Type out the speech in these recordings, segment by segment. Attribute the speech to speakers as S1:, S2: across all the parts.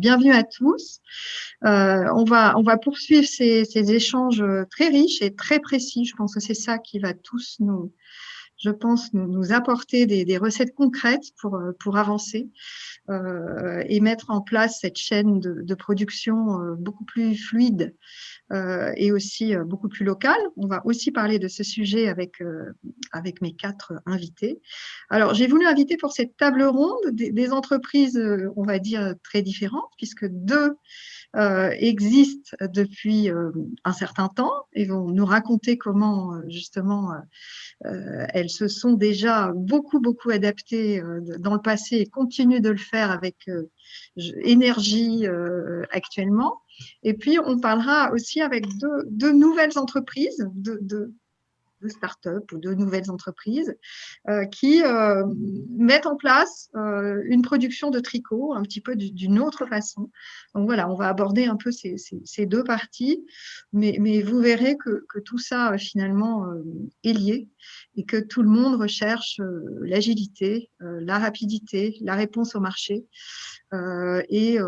S1: bienvenue à tous. On va poursuivre ces échanges très riches et très précis. Je pense que c'est ça qui va tous nous apporter des recettes concrètes pour avancer et mettre en place cette chaîne de production beaucoup plus fluide et aussi beaucoup plus locale. On va aussi parler de ce sujet avec mes 4 invités. Alors, j'ai voulu inviter pour cette table ronde des entreprises, on va dire, très différentes, puisque 2 existent depuis un certain temps et vont nous raconter comment, justement, elles se sont déjà beaucoup adaptées dans le passé et continuent de le faire avec énergie actuellement. Et puis, on parlera aussi avec deux nouvelles entreprises, de start-up ou de nouvelles entreprises qui mettent en place une production de tricot un petit peu d'une autre façon. Donc voilà, on va aborder un peu ces 2 parties, mais vous verrez que tout ça finalement est lié et que tout le monde recherche l'agilité, la rapidité, la réponse au marché et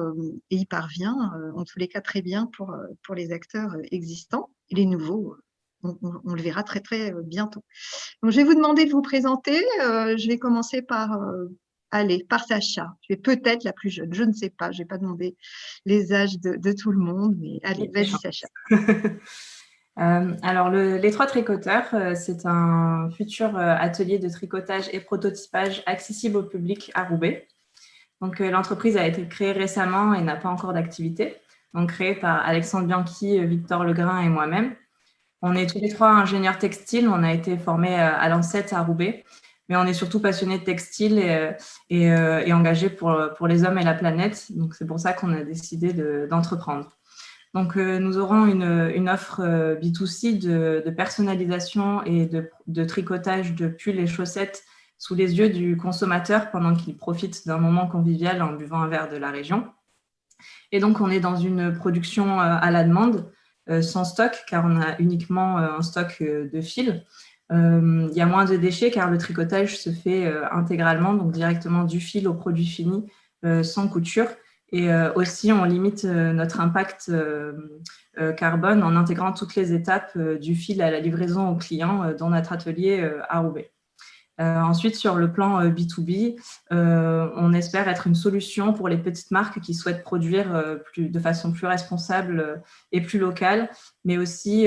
S1: y parvient en tous les cas très bien pour les acteurs existants et les nouveaux. On le verra très bientôt. Donc, je vais vous demander de vous présenter. Je vais commencer par Sacha. Tu es peut-être la plus jeune, je ne sais pas. Je n'ai pas demandé les âges de tout le monde, mais allez, vas-y Sacha.
S2: Alors, les 3 tricoteurs, c'est un futur atelier de tricotage et prototypage accessible au public à Roubaix. Donc, l'entreprise a été créée récemment et n'a pas encore d'activité. Donc, créée par Alexandre Bianchi, Victor Legrain et moi-même. On est tous les 3 ingénieurs textiles. On a été formés à l'ANSET à Roubaix, mais on est surtout passionnés de textile et engagés pour les hommes et la planète. Donc, c'est pour ça qu'on a décidé d'entreprendre. Donc, nous aurons une offre B2C de personnalisation et de tricotage de pulls et chaussettes sous les yeux du consommateur pendant qu'il profite d'un moment convivial en buvant un verre de la région. Et donc, on est dans une production à la demande, sans stock, car on a uniquement un stock de fils. Il y a moins de déchets car le tricotage se fait intégralement, donc directement du fil au produit fini, sans couture. Et aussi, on limite notre impact carbone en intégrant toutes les étapes du fil à la livraison au client dans notre atelier à Roubaix. Ensuite, sur le plan B2B, on espère être une solution pour les petites marques qui souhaitent produire de façon plus responsable et plus locale, mais aussi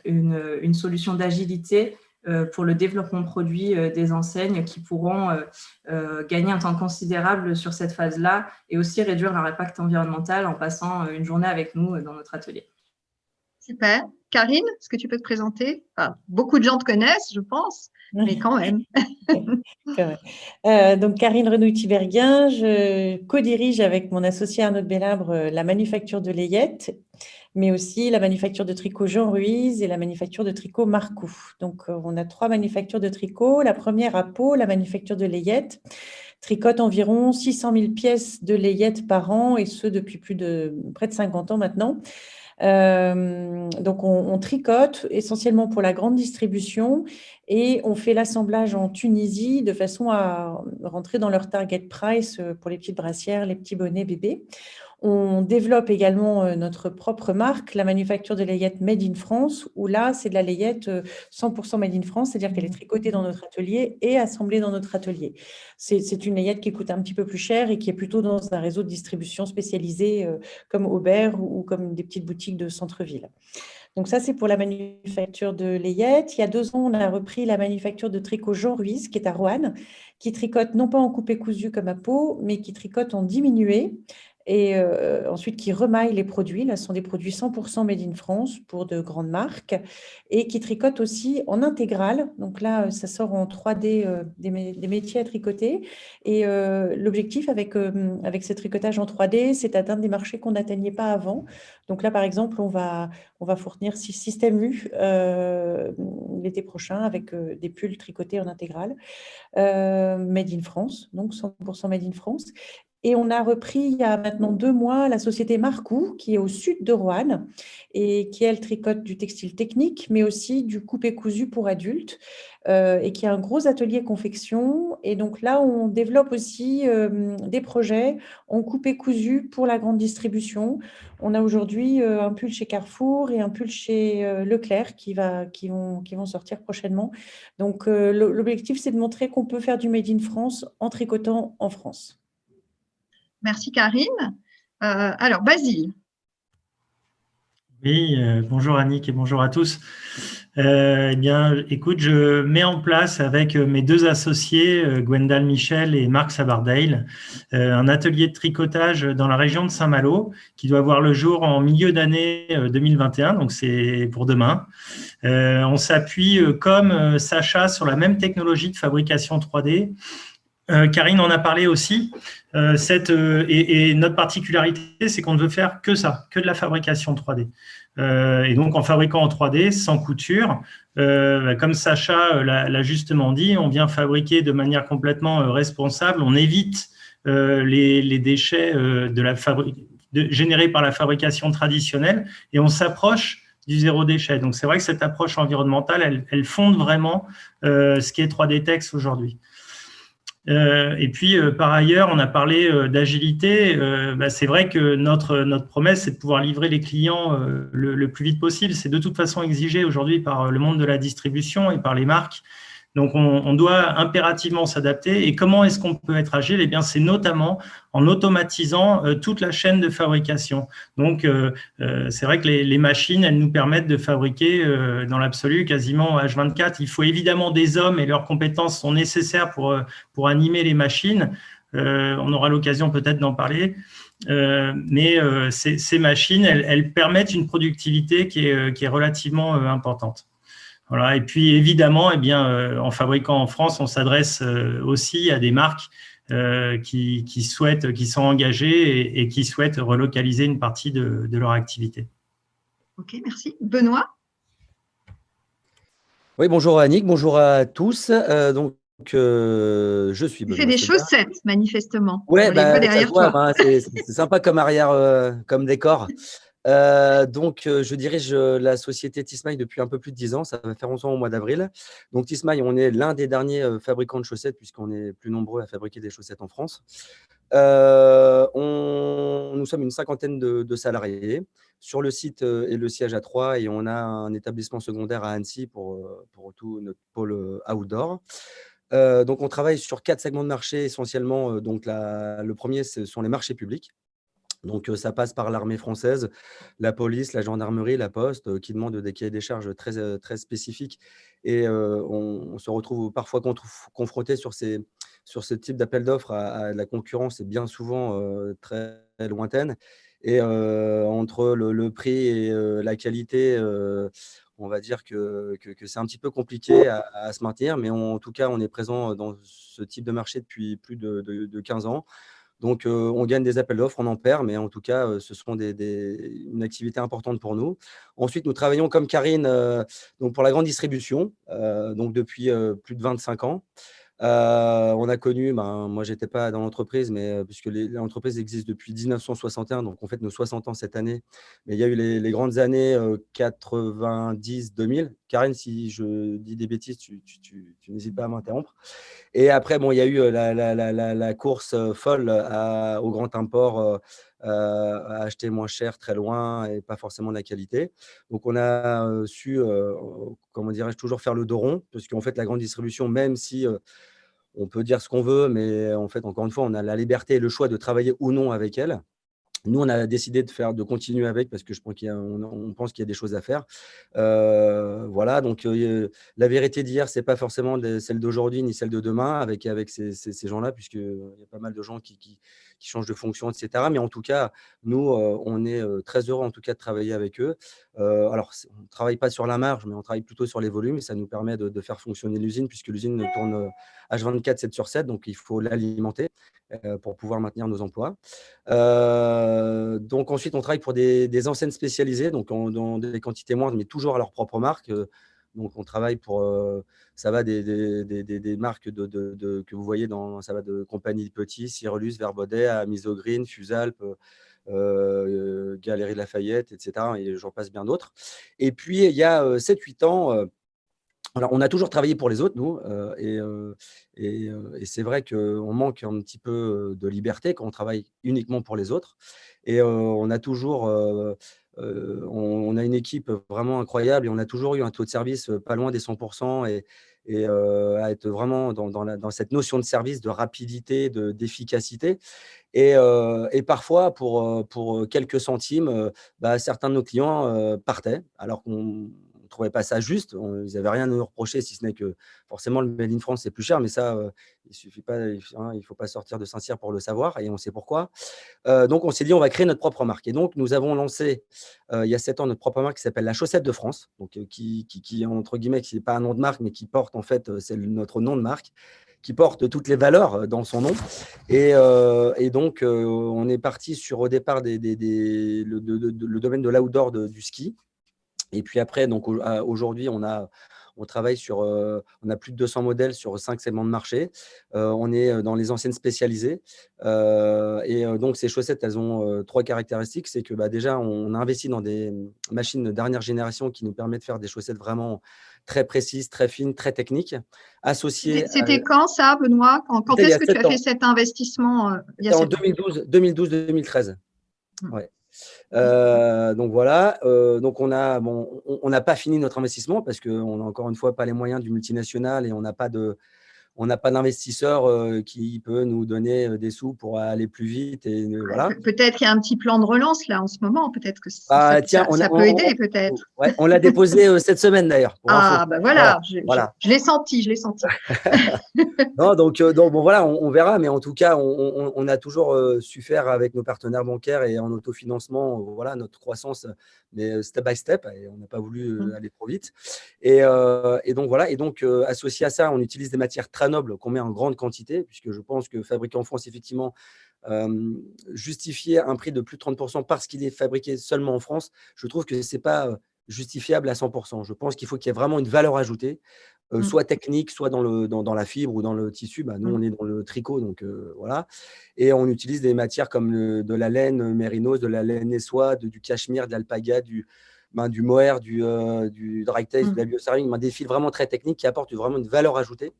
S2: une solution d'agilité pour le développement produit des enseignes qui pourront gagner un temps considérable sur cette phase-là et aussi réduire leur impact environnemental en passant une journée avec nous dans notre atelier.
S1: Super. Karine, est-ce que tu peux te présenter? Beaucoup de gens te connaissent, je pense, mais quand même.
S3: Donc, Karine Renouille-Tiberghien, je co-dirige avec mon associé Arnaud de Bellabre la manufacture de Layette, mais aussi la manufacture de tricot Jean Ruiz et la manufacture de tricot Marcou. Donc, on a 3 manufactures de tricot. La première à Pau, la manufacture de Layette, tricote environ 600 000 pièces de Layette par an, et ce depuis près de 50 ans maintenant. Donc, on tricote essentiellement pour la grande distribution et on fait l'assemblage en Tunisie de façon à rentrer dans leur target price pour les petites brassières, les petits bonnets bébés. On développe également notre propre marque, la manufacture de layette Made in France, où là, c'est de la layette 100% Made in France, c'est-à-dire qu'elle est tricotée dans notre atelier et assemblée dans notre atelier. C'est une layette qui coûte un petit peu plus cher et qui est plutôt dans un réseau de distribution spécialisé comme Aubert ou comme des petites boutiques de centre-ville. Donc ça, c'est pour la manufacture de layette. Il y a 2 ans, on a repris la manufacture de tricot Jean Ruiz, qui est à Roanne, qui tricote non pas en coupé cousu comme à Pau, mais qui tricote en diminué et ensuite qui remaille les produits. Là, ce sont des produits 100% Made in France pour de grandes marques et qui tricote aussi en intégrale. Donc là, ça sort en 3D des métiers à tricoter. Et l'objectif avec ce tricotage en 3D, c'est d'atteindre des marchés qu'on n'atteignait pas avant. Donc là, par exemple, on va fournir Système U l'été prochain avec des pulls tricotés en intégrale, Made in France, donc 100% Made in France. Et on a repris il y a maintenant 2 mois la société Marcou, qui est au sud de Roanne et qui, elle, tricote du textile technique, mais aussi du coupé-cousu pour adultes, et qui a un gros atelier confection. Et donc là, on développe aussi des projets en coupé-cousu pour la grande distribution. On a aujourd'hui un pull chez Carrefour et un pull chez Leclerc qui vont sortir prochainement. Donc, l'objectif, c'est de montrer qu'on peut faire du Made in France en tricotant en France.
S1: Merci Karine. Alors, Basile.
S4: Oui, bonjour Annick et bonjour à tous. Eh bien, écoute, je mets en place avec mes 2 associés, Gwendal Michel et Marc Sabardale, un atelier de tricotage dans la région de Saint-Malo qui doit voir le jour en milieu d'année 2021, donc c'est pour demain. On s'appuie, comme Sacha, sur la même technologie de fabrication 3D. Karine en a parlé aussi. Et notre particularité, c'est qu'on ne veut faire que ça, que de la fabrication 3D. Et donc, en fabriquant en 3D, sans couture, comme Sacha l'a justement dit, on vient fabriquer de manière complètement responsable. On évite les déchets générés par la fabrication traditionnelle et on s'approche du zéro déchet. Donc, c'est vrai que cette approche environnementale, elle fonde vraiment ce qui est 3D Tex aujourd'hui. Et puis, par ailleurs, on a parlé d'agilité. C'est vrai que notre promesse, c'est de pouvoir livrer les clients le plus vite possible. C'est de toute façon exigé aujourd'hui par le monde de la distribution et par les marques. Donc, on doit impérativement s'adapter. Et comment est-ce qu'on peut être agile? Eh bien, c'est notamment en automatisant toute la chaîne de fabrication. Donc, c'est vrai que les machines, elles nous permettent de fabriquer dans l'absolu quasiment H24. Il faut évidemment des hommes et leurs compétences sont nécessaires pour animer les machines. On aura l'occasion peut-être d'en parler. Mais ces machines, elles permettent une productivité qui est relativement importante. Voilà. Et puis évidemment, eh bien, en fabriquant en France, on s'adresse aussi à des marques qui sont engagées et qui souhaitent relocaliser une partie de leur activité.
S1: Ok, merci. Benoît.
S5: Oui, bonjour Annick, bonjour à tous. Je suis
S1: Tu
S5: Benoît
S1: fais des
S5: Sebag.
S1: chaussettes, manifestement.
S5: Ouais,
S1: On les voit
S5: ça
S1: derrière
S5: se voit,
S1: toi.
S5: hein, c'est sympa comme arrière, comme décor. Je dirige la société Tismaï depuis un peu plus de 10 ans. Ça va faire 11 ans au mois d'avril. Donc, Tismaï, on est l'un des derniers fabricants de chaussettes puisqu'on est plus nombreux à fabriquer des chaussettes en France. Nous sommes une cinquantaine de salariés. Sur le site est le siège à Troyes et on a un établissement secondaire à Annecy pour tout notre pôle outdoor. Donc, on travaille sur 4 segments de marché essentiellement. Le premier, ce sont les marchés publics. Donc, ça passe par l'armée française, la police, la gendarmerie, la poste, qui demandent des cahiers des charges très, très spécifiques. Et on se retrouve parfois confronté sur ce type d'appel d'offres à la concurrence est bien souvent très lointaine. Et entre le prix et la qualité, on va dire que c'est un petit peu compliqué à se maintenir. Mais en tout cas, on est présent dans ce type de marché depuis plus de 15 ans. Donc, on gagne des appels d'offres, on en perd, mais en tout cas, ce seront une activité importante pour nous. Ensuite, nous travaillons comme Karine donc pour la grande distribution, donc depuis plus de 25 ans. On a connu, moi, je n'étais pas dans l'entreprise, mais puisque l'entreprise existe depuis 1961, donc on fête nos 60 ans cette année. Mais il y a eu les grandes années 90-2000. Karine, si je dis des bêtises, tu n'hésites pas à m'interrompre. Et après, il y a eu la course folle au grand import à acheter moins cher, très loin et pas forcément de la qualité. Donc, on a su, comment dirais-je, toujours faire le dos rond, parce qu'en fait, la grande distribution, même si on peut dire ce qu'on veut, mais en fait, encore une fois, on a la liberté et le choix de travailler ou non avec elle. Nous, on a décidé de continuer avec parce que on pense qu'il y a des choses à faire. Voilà, donc la vérité d'hier, ce n'est pas forcément celle d'aujourd'hui ni celle de demain avec ces gens-là, puisqu'il y a pas mal de gens qui changent de fonction, etc. Mais en tout cas, nous, on est très heureux en tout cas de travailler avec eux. Alors, on ne travaille pas sur la marge, mais on travaille plutôt sur les volumes et ça nous permet de faire fonctionner l'usine, puisque l'usine tourne H24, 7 sur 7, donc il faut l'alimenter pour pouvoir maintenir nos emplois. Donc ensuite, on travaille pour des enseignes spécialisées, donc dans des quantités moindres, mais toujours à leur propre marque. Donc, on travaille pour… ça va des marques que vous voyez ça va de Compagnie Petit, Cyrulus, Verbaudet, à Misogreen, Fusalp, Galerie Lafayette, etc. Et j'en passe bien d'autres. Et puis, il y a 7-8 ans… alors, on a toujours travaillé pour les autres, nous, et c'est vrai qu'on manque un petit peu de liberté quand on travaille uniquement pour les autres. Et on a toujours… on a une équipe vraiment incroyable et on a toujours eu un taux de service pas loin des 100% et à être vraiment dans cette notion de service, de rapidité, d'efficacité. Et parfois, pour quelques centimes, certains de nos clients partaient alors qu'on ne trouvait pas ça juste. Ils n'avaient rien à nous reprocher, si ce n'est que forcément le Made in France, c'est plus cher, mais ça, il suffit pas, il ne faut pas sortir de Saint-Cyr pour le savoir, et on sait pourquoi. Donc, on s'est dit, on va créer notre propre marque. Et donc, nous avons lancé, il y a 7 ans, notre propre marque qui s'appelle La Chaussette de France, donc, qui, entre guillemets, qui n'est pas un nom de marque, mais qui porte, en fait, c'est notre nom de marque, qui porte toutes les valeurs dans son nom. Et donc, on est parti sur, au départ, le domaine de l'outdoor du ski. Et puis après, donc aujourd'hui, on travaille sur, on a plus de 200 modèles sur 5 segments de marché. On est dans les enseignes spécialisées. Donc, ces chaussettes, elles ont 3 caractéristiques. C'est que déjà, on a investi dans des machines de dernière génération qui nous permettent de faire des chaussettes vraiment très précises, très fines, très techniques.
S1: C'était quand ça, Benoît? Quand est-ce que tu as fait cet investissement il y a
S5: en
S1: 7 ans?
S5: 2012-2013. Ouais. Donc voilà, donc on n'a pas fini notre investissement parce qu'on n'a encore une fois pas les moyens du multinational et on n'a pas d'investisseur qui peut nous donner des sous pour aller plus vite. Et voilà.
S1: Peut-être qu'il y a un petit plan de relance là en ce moment, peut-être que
S5: ça
S1: peut aider peut-être.
S5: Ouais, on l'a déposé cette semaine d'ailleurs.
S1: Ah ben voilà,
S5: voilà.
S1: Je l'ai senti, je l'ai senti.
S5: Non, donc bon, voilà, on verra, mais en tout cas, on a toujours su faire avec nos partenaires bancaires et en autofinancement, voilà, notre croissance, mais step by step, et on n'a pas voulu aller trop vite. Et donc voilà, et donc associé à ça, on utilise des matières très nobles qu'on met en grande quantité, puisque je pense que fabriquer en France, effectivement, justifier un prix de plus de 30% parce qu'il est fabriqué seulement en France, je trouve que ce n'est pas justifiable à 100%. Je pense qu'il faut qu'il y ait vraiment une valeur ajoutée. Soit technique, soit dans la fibre ou dans le tissu. Nous, on est dans le tricot, donc voilà. Et on utilise des matières comme de la laine mérinos, de la laine et soie, du cachemire, de l'alpaga, du mohair, du dry-taste, de la bioceramique, des fils vraiment très techniques qui apportent vraiment une valeur ajoutée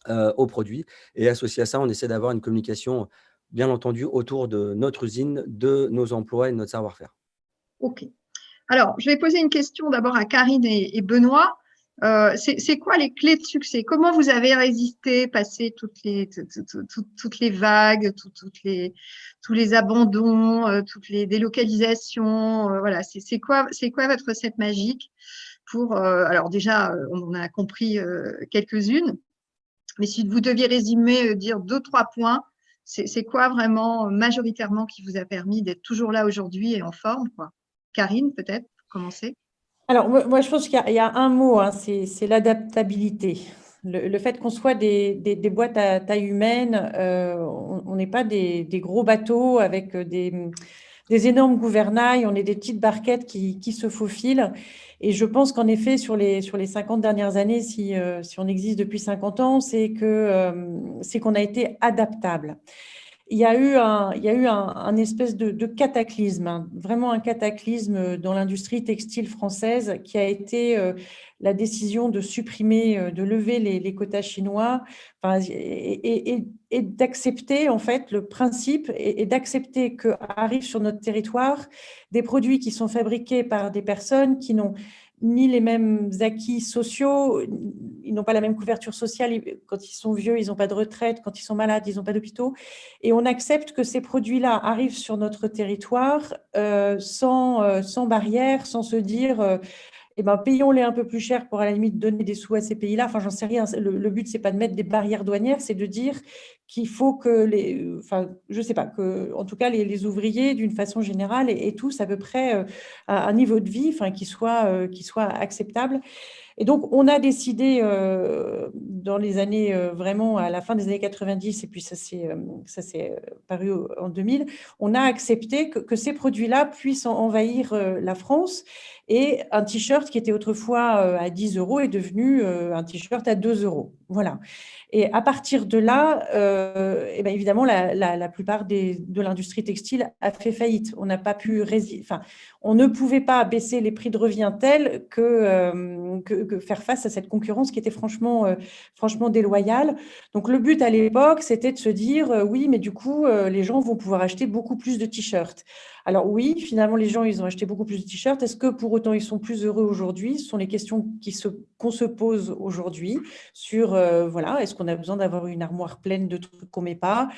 S5: au produit. Et associé à ça, on essaie d'avoir une communication, bien entendu, autour de notre usine, de nos emplois et de notre savoir-faire.
S1: OK. Alors, je vais poser une question d'abord à Karine et Benoît. C'est quoi les clés de succès? Comment vous avez résisté, passé toutes les vagues, tous les abandons, toutes les délocalisations? Voilà, c'est quoi votre recette magique pour… alors déjà, on en a compris quelques-unes, mais si vous deviez résumer, dire 2-3 points, c'est quoi vraiment majoritairement qui vous a permis d'être toujours là aujourd'hui et en forme, quoi? Karine, peut-être, pour commencer.
S3: Alors, moi, je pense qu'il y a un mot, hein, c'est l'adaptabilité. Le fait qu'on soit des boîtes à taille humaine, on n'est pas des gros bateaux avec des énormes gouvernails, on est des petites barquettes qui se faufilent. Et je pense qu'en effet, sur les 50 dernières années, si on existe depuis 50 ans, c'est qu'on a été adaptable. Il y a eu un espèce de cataclysme, hein, vraiment un cataclysme dans l'industrie textile française qui a été la décision de supprimer, de lever les quotas chinois, et d'accepter en fait le principe et d'accepter qu'arrivent sur notre territoire des produits qui sont fabriqués par des personnes qui n'ont ni les mêmes acquis sociaux, ils n'ont pas la même couverture sociale. Quand ils sont vieux, ils n'ont pas de retraite. Quand ils sont malades, ils n'ont pas d'hôpitaux. Et on accepte que ces produits-là arrivent sur notre territoire sans barrière, sans se dire payons-les un peu plus cher pour à la limite donner des sous à ces pays-là. Enfin, j'en sais rien. Le but, c'est pas de mettre des barrières douanières, c'est de dire qu'il faut que je sais pas, que en tout cas les ouvriers, d'une façon générale, et tous à peu près un niveau de vie, qui soit acceptable. Et donc, on a décidé dans les années, vraiment à la fin des années 90, et puis ça s'est paru en 2000, on a accepté que ces produits-là puissent envahir la France. Et un t-shirt, t-shirt qui était autrefois à 10 € est devenu un t-shirt à 2 €. Voilà. Et à partir de là, eh bien, évidemment, la plupart de l'industrie textile a fait faillite. On n'a pas pu on ne pouvait pas baisser les prix de revient tels que faire face à cette concurrence qui était franchement déloyale. Donc, le but à l'époque, c'était de se dire, oui, mais du coup, les gens vont pouvoir acheter beaucoup plus de t-shirts. Alors oui, finalement, les gens, ils ont acheté beaucoup plus de t-shirts. Est-ce que pour autant, ils sont plus heureux aujourd'hui? Ce sont les questions qu'on se pose aujourd'hui sur, voilà, est-ce qu'on a besoin d'avoir une armoire pleine de trucs qu'on ne met pas?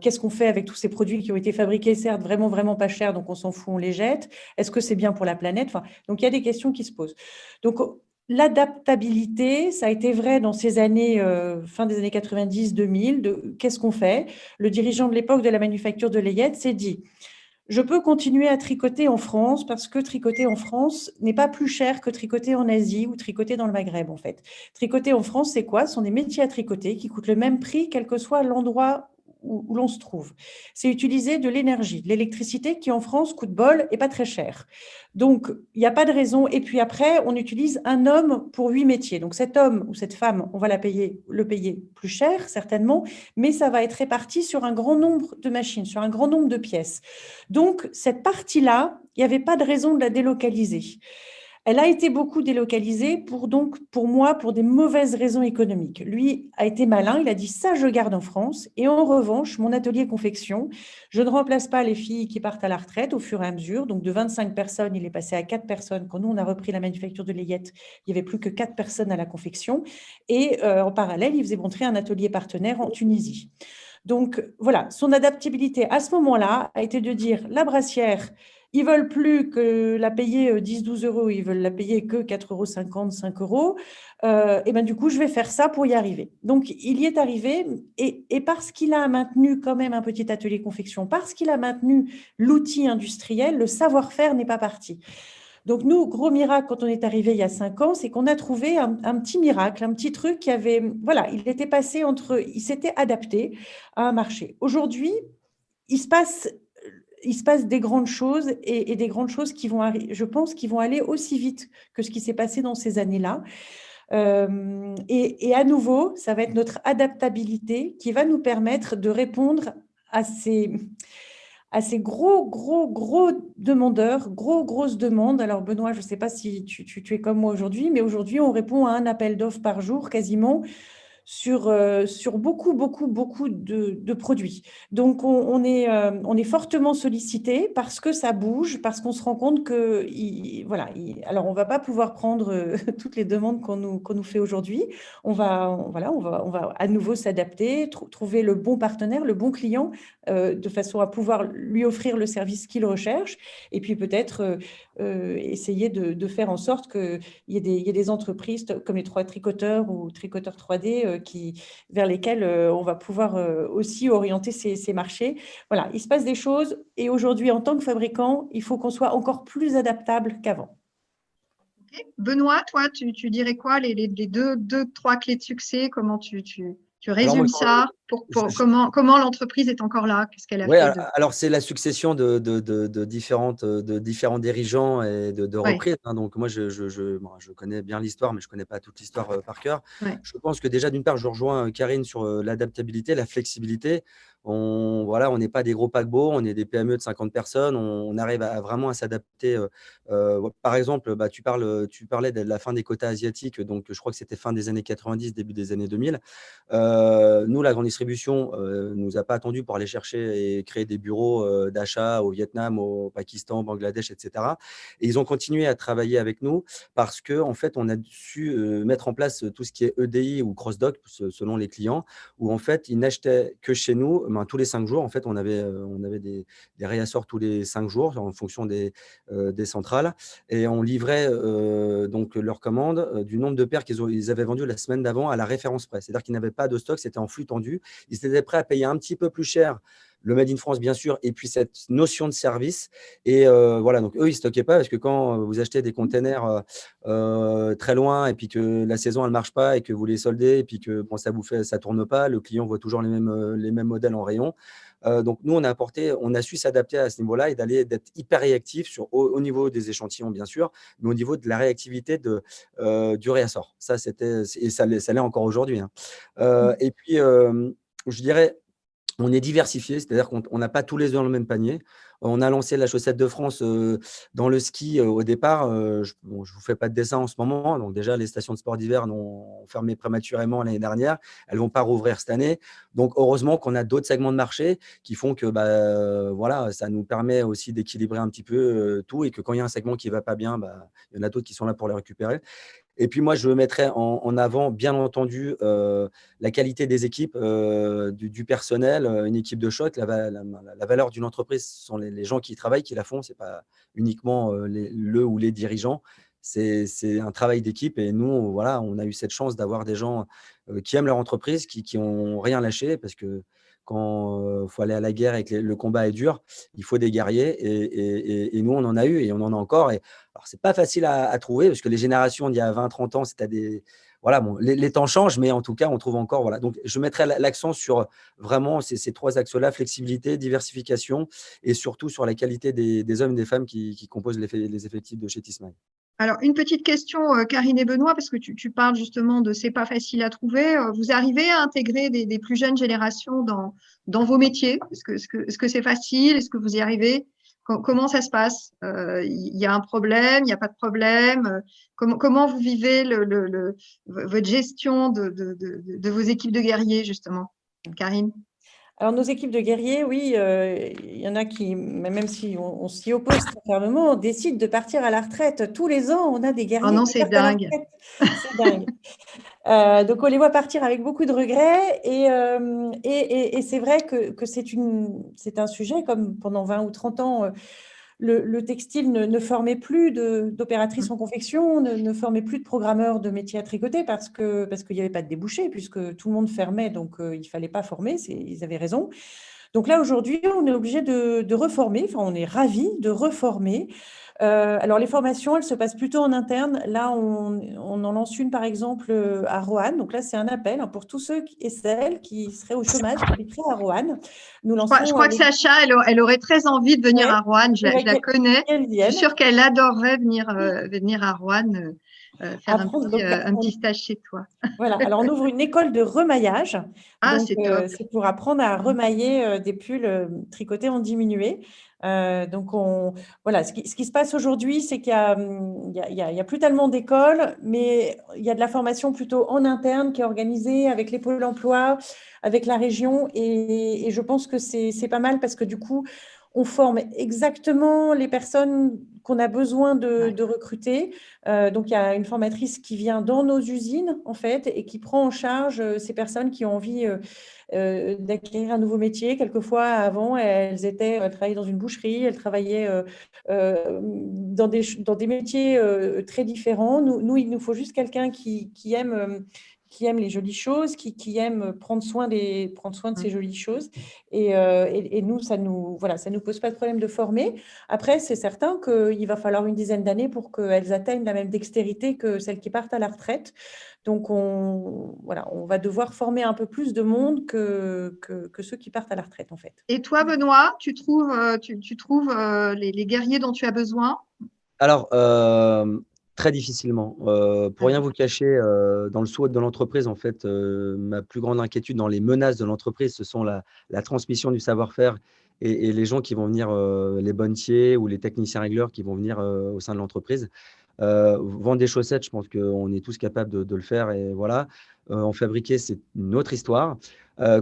S3: Qu'est-ce qu'on fait avec tous ces produits qui ont été fabriqués, certes, vraiment, vraiment pas chers, donc on s'en fout, on les jette? Est-ce que c'est bien pour la planète? Enfin, donc, il y a des questions qui se posent. Donc, l'adaptabilité, ça a été vrai dans ces années, fin des années 90-2000. Qu'est-ce qu'on fait? Le dirigeant de l'époque de la manufacture de layette s'est dit, je peux continuer à tricoter en France parce que tricoter en France n'est pas plus cher que tricoter en Asie ou tricoter dans le Maghreb, en fait. Tricoter en France, c'est quoi? Ce sont des métiers à tricoter qui coûtent le même prix, quel que soit l'endroit où l'on se trouve. C'est utiliser de l'énergie, de l'électricité qui en France coûte bol et pas très cher. Donc, il n'y a pas de raison. Et puis après, on utilise un homme pour 8 métiers. Donc, cet homme ou cette femme, on va le payer plus cher, certainement, mais ça va être réparti sur un grand nombre de machines, sur un grand nombre de pièces. Donc, cette partie-là, il n'y avait pas de raison de la délocaliser. Elle a été beaucoup délocalisée pour moi, pour des mauvaises raisons économiques. Lui a été malin, il a dit ça, je garde en France. Et en revanche, mon atelier confection, je ne remplace pas les filles qui partent à la retraite au fur et à mesure. Donc, de 25 personnes, il est passé à 4 personnes. Quand nous, on a repris la manufacture de layette, il n'y avait plus que 4 personnes à la confection. Et en parallèle, il faisait montrer un atelier partenaire en Tunisie. Donc, voilà, son adaptabilité à ce moment-là a été de dire la brassière, ils ne veulent plus que la payer 10-12 €, ils veulent la payer que 4,50 €, 5 €. Et ben, du coup, je vais faire ça pour y arriver. Donc, il y est arrivé et parce qu'il a maintenu quand même un petit atelier confection, parce qu'il a maintenu l'outil industriel, le savoir-faire n'est pas parti. Donc, nous, gros miracle, quand on est arrivé il y a 5 ans, c'est qu'on a trouvé un petit miracle, un petit truc qui avait, voilà, il était passé il s'était adapté à un marché. Aujourd'hui, il se passe des grandes choses et des grandes choses qui vont, je pense, qui vont aller aussi vite que ce qui s'est passé dans ces années-là. Et à nouveau, ça va être notre adaptabilité qui va nous permettre de répondre à ces gros demandeurs, grosses demandes. Alors, Benoît, je ne sais pas si tu es comme moi aujourd'hui, mais aujourd'hui, on répond à un appel d'offres par jour quasiment sur beaucoup de produits. Donc, on est fortement sollicité parce que ça bouge, parce qu'on se rend compte que, voilà, alors on ne va pas pouvoir prendre toutes les demandes qu'on nous fait aujourd'hui. On va à nouveau s'adapter, trouver le bon partenaire, le bon client, de façon à pouvoir lui offrir le service qu'il recherche et puis peut-être essayer de faire en sorte qu'il y ait des entreprises comme les 3 tricoteurs ou tricoteurs 3D vers lesquels on va pouvoir aussi orienter ces marchés. Voilà, il se passe des choses et aujourd'hui, en tant que fabricant, il faut qu'on soit encore plus adaptable qu'avant.
S1: Okay. Benoît, toi, tu dirais quoi, les deux, trois clés de succès? Comment tu résumes ça? Comment l'entreprise est encore là? Qu'est-ce qu'elle a fait
S5: alors c'est la succession de différents dirigeants et de reprises. Hein. Donc moi, je connais bien l'histoire, mais je ne connais pas toute l'histoire par cœur.
S1: Ouais.
S5: Je pense que déjà, d'une part, je rejoins Karine sur l'adaptabilité, la flexibilité. On n'est pas des gros paquebots, on est des PME de 50 personnes, on arrive vraiment à s'adapter. Par exemple, tu parlais de la fin des quotas asiatiques, donc je crois que c'était fin des années 90, début des années 2000. Nous, la grande distribution ne nous a pas attendu pour aller chercher et créer des bureaux d'achat au Vietnam, au Pakistan, au Bangladesh, etc. Et ils ont continué à travailler avec nous parce qu'en fait, on a su mettre en place tout ce qui est EDI ou cross-dock selon les clients, où en fait, ils n'achetaient que chez nous tous les 5 jours. En fait, on avait des réassorts tous les 5 jours en fonction des centrales et on livrait donc leurs commandes du nombre de paires qu'ils avaient vendues la semaine d'avant à la référence près. C'est-à-dire qu'ils n'avaient pas de stock, c'était en flux tendu. Ils étaient prêts à payer un petit peu plus cher le Made in France, bien sûr, et puis cette notion de service. Et voilà, donc eux, ils ne stockaient pas parce que quand vous achetez des containers très loin et puis que la saison, elle ne marche pas et que vous les soldez et puis que ça ne tourne pas, le client voit toujours les mêmes modèles en rayon. Donc, nous, on a su s'adapter à ce niveau-là et d'être hyper réactif au niveau des échantillons, bien sûr, mais au niveau de la réactivité du réassort. Ça, et ça l'est encore aujourd'hui, hein. Et puis, je dirais, on est diversifié, c'est-à-dire qu'on n'a pas tous les œufs dans le même panier. On a lancé la chaussette de France dans le ski au départ. Je ne vous fais pas de dessin en ce moment. Donc déjà, les stations de sport d'hiver ont fermé prématurément l'année dernière. Elles ne vont pas rouvrir cette année. Donc, heureusement qu'on a d'autres segments de marché qui font que voilà, ça nous permet aussi d'équilibrer un petit peu tout et que quand il y a un segment qui ne va pas bien, il y en a d'autres qui sont là pour les récupérer. Et puis moi, je mettrais en avant, bien entendu, la qualité des équipes, du personnel, une équipe de choc. La valeur d'une entreprise, ce sont les gens qui y travaillent, qui la font. Ce n'est pas uniquement le ou les dirigeants. C'est un travail d'équipe. Et nous, voilà, on a eu cette chance d'avoir des gens qui aiment leur entreprise, qui n'ont rien lâché, parce que quand il faut aller à la guerre et que le combat est dur, il faut des guerriers. Et nous, on en a eu et on en a encore. Alors, ce n'est pas facile à trouver, parce que les générations d'il y a 20, 30 ans, c'était voilà, bon, les temps changent, mais en tout cas, on trouve encore. Voilà. Donc, je mettrai l'accent sur vraiment ces trois axes-là: flexibilité, diversification et surtout sur la qualité des hommes et des femmes qui composent les effectifs de chez Tismay.
S1: Alors, une petite question, Karine et Benoît, parce que tu parles justement de c'est pas facile à trouver. Vous arrivez à intégrer des plus jeunes générations dans vos métiers? Est-ce que c'est facile? Est-ce que vous y arrivez? Comment ça se passe? Il y a un problème? Il n'y a pas de problème? Comment vous vivez votre gestion de vos équipes de guerriers, justement? Karine?
S3: Alors, nos équipes de guerriers, oui, il y en a qui, même si on s'y oppose très fermement, décident de partir à la retraite. Tous les ans, on a des guerriers
S1: Oh non,
S3: qui
S1: c'est
S3: partent à la
S1: dingue.
S3: retraite. C'est dingue. Donc, on les voit partir avec beaucoup de regrets. Et c'est vrai que c'est un sujet, comme pendant 20 ou 30 ans, le textile ne formait plus d'opératrices en confection, ne formait plus de programmeurs de métiers à tricoter parce qu'il n'y avait pas de débouchés, puisque tout le monde fermait, donc il ne fallait pas former, ils avaient raison. Donc là, aujourd'hui, on est obligé de reformer, enfin, on est ravis de reformer. Alors, les formations, elles se passent plutôt en interne. Là, on en lance une, par exemple, à Roanne. Donc là, c'est un appel pour tous ceux et celles qui seraient au chômage, qui habiteraient à Roanne. Nous lançons…
S1: Je crois que Sacha, elle aurait très envie de venir à Roanne. Je la connais. Je suis sûre qu'elle adorerait venir à Roanne faire un petit stage chez toi.
S3: Voilà, alors on ouvre une école de remaillage.
S1: Ah,
S3: donc,
S1: c'est top.
S3: c'est pour apprendre à remailler des pulls tricotés en diminué. Donc, voilà, ce qui se passe aujourd'hui, c'est qu'il y a plus tellement d'écoles, mais il y a de la formation plutôt en interne qui est organisée avec les pôles emploi, avec la région. Et je pense que c'est pas mal parce que du coup, on forme exactement les personnes qu'on a besoin de recruter. Donc, il y a une formatrice qui vient dans nos usines, en fait, et qui prend en charge ces personnes qui ont envie d'acquérir un nouveau métier. Quelquefois, avant, elles travaillaient dans une boucherie, elles travaillaient dans des métiers très différents. Nous, il nous faut juste quelqu'un qui aime les jolies choses, qui aime prendre soin de ces jolies choses. Et nous, ça nous pose pas de problème de former. Après, c'est certain qu'il va falloir une dizaine d'années pour qu'elles atteignent la même dextérité que celles qui partent à la retraite. Donc, on va devoir former un peu plus de monde que ceux qui partent à la retraite, en fait.
S1: Et toi, Benoît, tu trouves les guerriers dont tu as besoin?
S5: Alors, très difficilement. Pour rien vous cacher, dans le SWOT de l'entreprise, en fait, ma plus grande inquiétude dans les menaces de l'entreprise, ce sont la transmission du savoir-faire et les gens qui vont venir, les bonnetiers ou les techniciens régleurs qui vont venir au sein de l'entreprise. Vendre des chaussettes, je pense qu'on est tous capables de le faire et voilà. En fabriquer, c'est une autre histoire.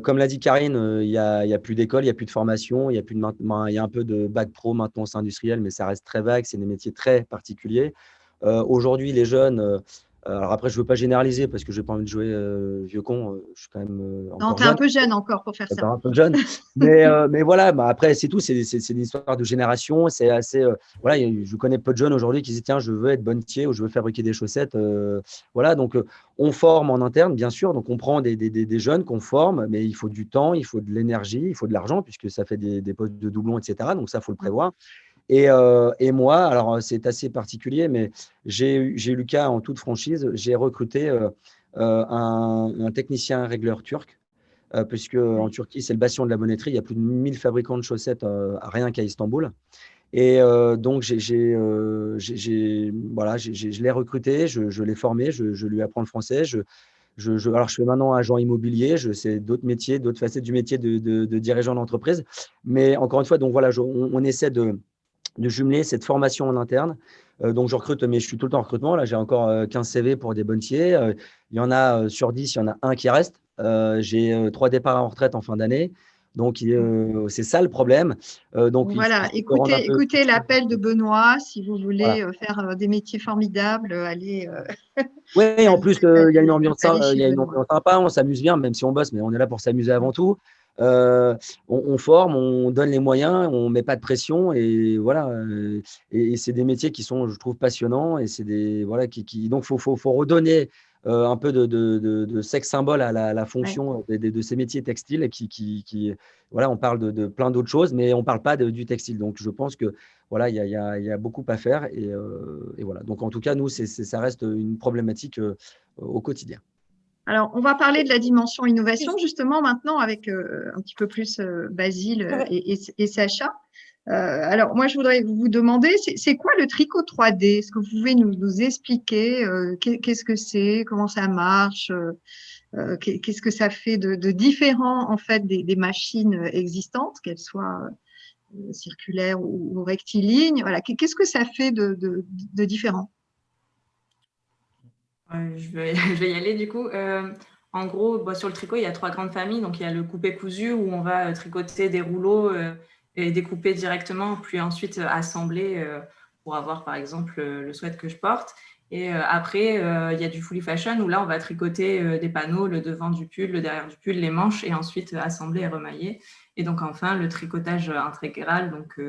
S5: Comme l'a dit Karine, il y a plus d'école, il n'y a plus de formation, il y a un peu de bac pro maintenance industrielle, mais ça reste très vague, c'est des métiers très particuliers. Aujourd'hui, les jeunes, alors après, je ne veux pas généraliser parce que je n'ai pas envie de jouer vieux con, je suis quand même encore
S1: Non, tu es
S5: jeune.
S1: un peu jeune encore pour faire ça.
S5: Un peu jeune. Mais voilà, après, c'est tout, c'est une histoire de génération. C'est assez. Voilà, je connais peu de jeunes aujourd'hui qui disent tiens, je veux être bonnetier ou je veux fabriquer des chaussettes. Voilà, donc on forme en interne, bien sûr. Donc on prend des jeunes qu'on forme, mais il faut du temps, il faut de l'énergie, il faut de l'argent, puisque ça fait des postes de doublons, etc. Donc ça, il faut le prévoir. Et moi, alors c'est assez particulier, mais j'ai eu le cas en toute franchise, j'ai recruté un technicien régleur turc puisque en Turquie, c'est le bastion de la bonneterie. Il y a plus de 1000 fabricants de chaussettes rien qu'à Istanbul. Et donc, voilà, je l'ai recruté, je l'ai formé, je lui apprends le français. Alors, je fais maintenant agent immobilier, je sais d'autres métiers, d'autres facettes du métier de dirigeant d'entreprise. Mais encore une fois, donc voilà, on essaie de jumeler cette formation en interne. Donc, je recrute, mais je suis tout le temps en recrutement. Là, j'ai encore 15 CV pour des bonnetiers. Il y en a sur 10, il y en a un qui reste. J'ai 3 départs en retraite en fin d'année. Donc, c'est ça le problème. Donc,
S1: Voilà,
S5: il faut rendre un peu…
S1: écoutez l'appel de Benoît si vous
S5: Voilà.
S1: voulez faire des métiers formidables. Allez,
S5: Oui, en plus, il y a une ambiance
S1: chez Benoît.
S5: sympa, on s'amuse bien, même si on bosse, mais on est là pour s'amuser avant tout. On forme, on donne les moyens, on ne met pas de pression et voilà. Et c'est des métiers qui sont, je trouve, passionnants et c'est des voilà donc faut redonner un peu de sexe symbole à la fonction de ces métiers textiles qui voilà, on parle de plein d'autres choses, mais on ne parle pas du textile. Donc je pense que voilà, il y a beaucoup à faire et voilà. Donc en tout cas, nous, ça reste une problématique au quotidien.
S1: Alors, on va parler de la dimension innovation justement maintenant avec un petit peu plus Basile et Sacha. Alors, moi, je voudrais vous demander, c'est quoi le tricot 3D? Est-ce que vous pouvez nous expliquer qu'est-ce que c'est, comment ça marche, qu'est-ce que ça fait de différent en fait des machines existantes, qu'elles soient circulaires ou rectilignes? Voilà, qu'est-ce que ça fait de différent?
S2: Je vais y aller du coup. En gros, sur le tricot, il y a 3 grandes familles. Donc, il y a le coupé-cousu où on va tricoter des rouleaux et découper directement, puis ensuite assembler pour avoir, par exemple, le sweat que je porte. Et après, il y a du fully fashion où là, on va tricoter des panneaux, le devant du pull, le derrière du pull, les manches, et ensuite assembler et remailler. Et donc, enfin, le tricotage intégral, donc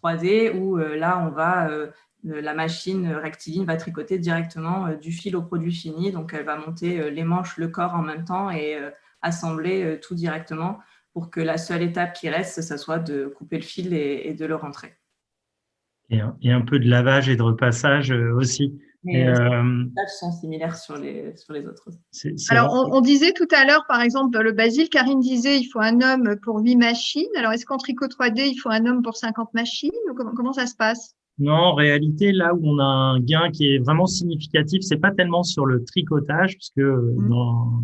S2: 3D, où là, on va… la machine rectiligne va tricoter directement du fil au produit fini. Donc, elle va monter les manches, le corps en même temps et assembler tout directement pour que la seule étape qui reste, ça soit de couper le fil et de le rentrer.
S4: Et un peu de lavage et de repassage aussi.
S2: Mais les tâches sont similaires sur les autres.
S1: Alors, on disait tout à l'heure, par exemple, le Basile, Karine disait il faut un homme pour 8 machines. Alors, est-ce qu'en tricot 3D, il faut un homme pour 50 machines? Comment ça se passe?
S4: Non, en réalité, là où on a un gain qui est vraiment significatif, c'est pas tellement sur le tricotage, parce que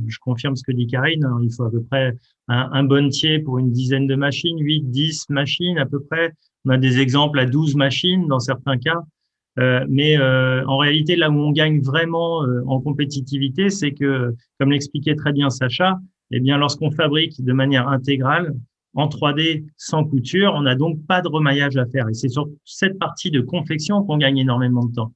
S4: je confirme ce que dit Karine, hein, il faut à peu près un bonnetier pour une dizaine de machines, 8, 10 machines à peu près. On a des exemples à 12 machines dans certains cas. Mais en réalité, là où on gagne vraiment en compétitivité, c'est que, comme l'expliquait très bien Sacha, eh bien, lorsqu'on fabrique de manière intégrale, en 3D sans couture, on n'a donc pas de remaillage à faire. Et c'est sur cette partie de confection qu'on gagne énormément de temps.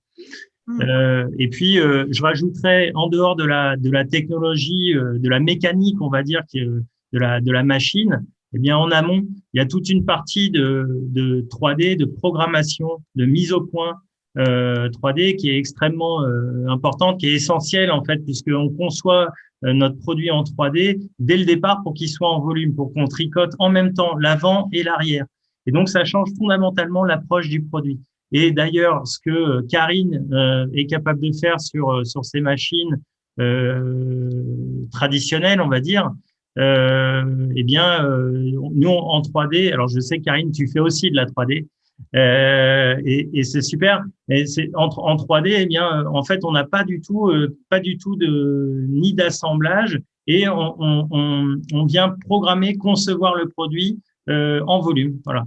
S4: Et puis, je rajouterais, en dehors de la technologie, de la mécanique, on va dire, de la machine, eh bien, en amont, il y a toute une partie de 3D, de programmation, de mise au point 3D qui est extrêmement importante, qui est essentielle, en fait, puisqu'on conçoit notre produit en 3D dès le départ pour qu'il soit en volume, pour qu'on tricote en même temps l'avant et l'arrière. Et donc, ça change fondamentalement l'approche du produit. Et d'ailleurs, ce que Karine est capable de faire sur ces machines traditionnelles, on va dire, eh bien, nous, en 3D, alors je sais, Karine, tu fais aussi de la 3D, et c'est super. Et c'est en 3D, eh bien, en fait, on n'a pas du tout ni d'assemblage et on vient programmer, concevoir le produit en volume. Voilà.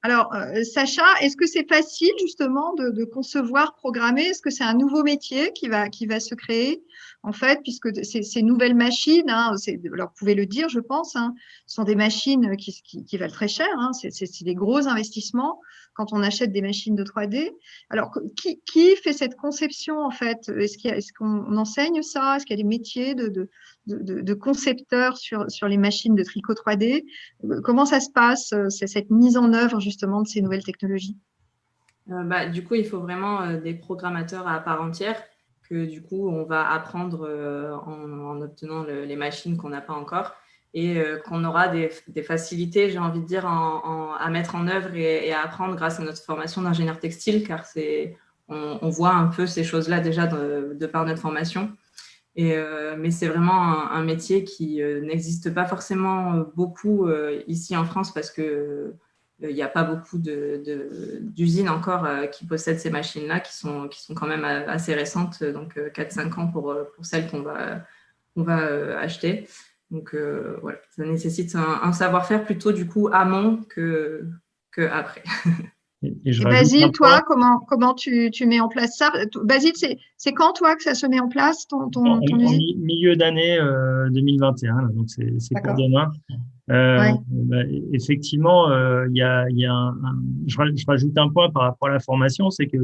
S1: Alors, Sacha, est-ce que c'est facile justement de concevoir, programmer? Est-ce que c'est un nouveau métier qui va se créer en fait, puisque ces nouvelles machines, hein, alors vous pouvez le dire, je pense, hein, sont des machines qui valent très cher, hein, c'est des gros investissements quand on achète des machines de 3D. Alors, qui fait cette conception en fait? Est-ce qu'on enseigne ça? Est-ce qu'il y a des métiers de concepteurs sur les machines de tricot 3D? Comment ça se passe, cette mise en œuvre justement de ces nouvelles technologies?
S2: Du coup, il faut vraiment des programmateurs à part entière que du coup, on va apprendre en obtenant les machines qu'on n'a pas encore et qu'on aura des facilités, j'ai envie de dire, à mettre en œuvre et à apprendre grâce à notre formation d'ingénieur textile, car on voit un peu ces choses-là déjà de par notre formation. Mais c'est vraiment un métier qui n'existe pas forcément beaucoup ici en France parce que il n'y a pas beaucoup d'usines encore qui possèdent ces machines-là, qui sont quand même assez récentes, donc 4-5 ans pour celles qu'on va acheter. Donc, voilà, ça nécessite un savoir-faire plutôt du coup amont que après.
S4: je
S1: Et
S4: rajoute
S1: Basile,
S4: un point.
S1: toi, comment tu mets en place ça? Basile, c'est quand, toi, que ça se met en place, ton
S4: En
S1: usine?
S4: milieu d'année 2021, là, donc c'est pour
S1: D'accord.
S4: demain.
S1: Ouais.
S4: Effectivement, il y a je rajoute un point par rapport à la formation, c'est que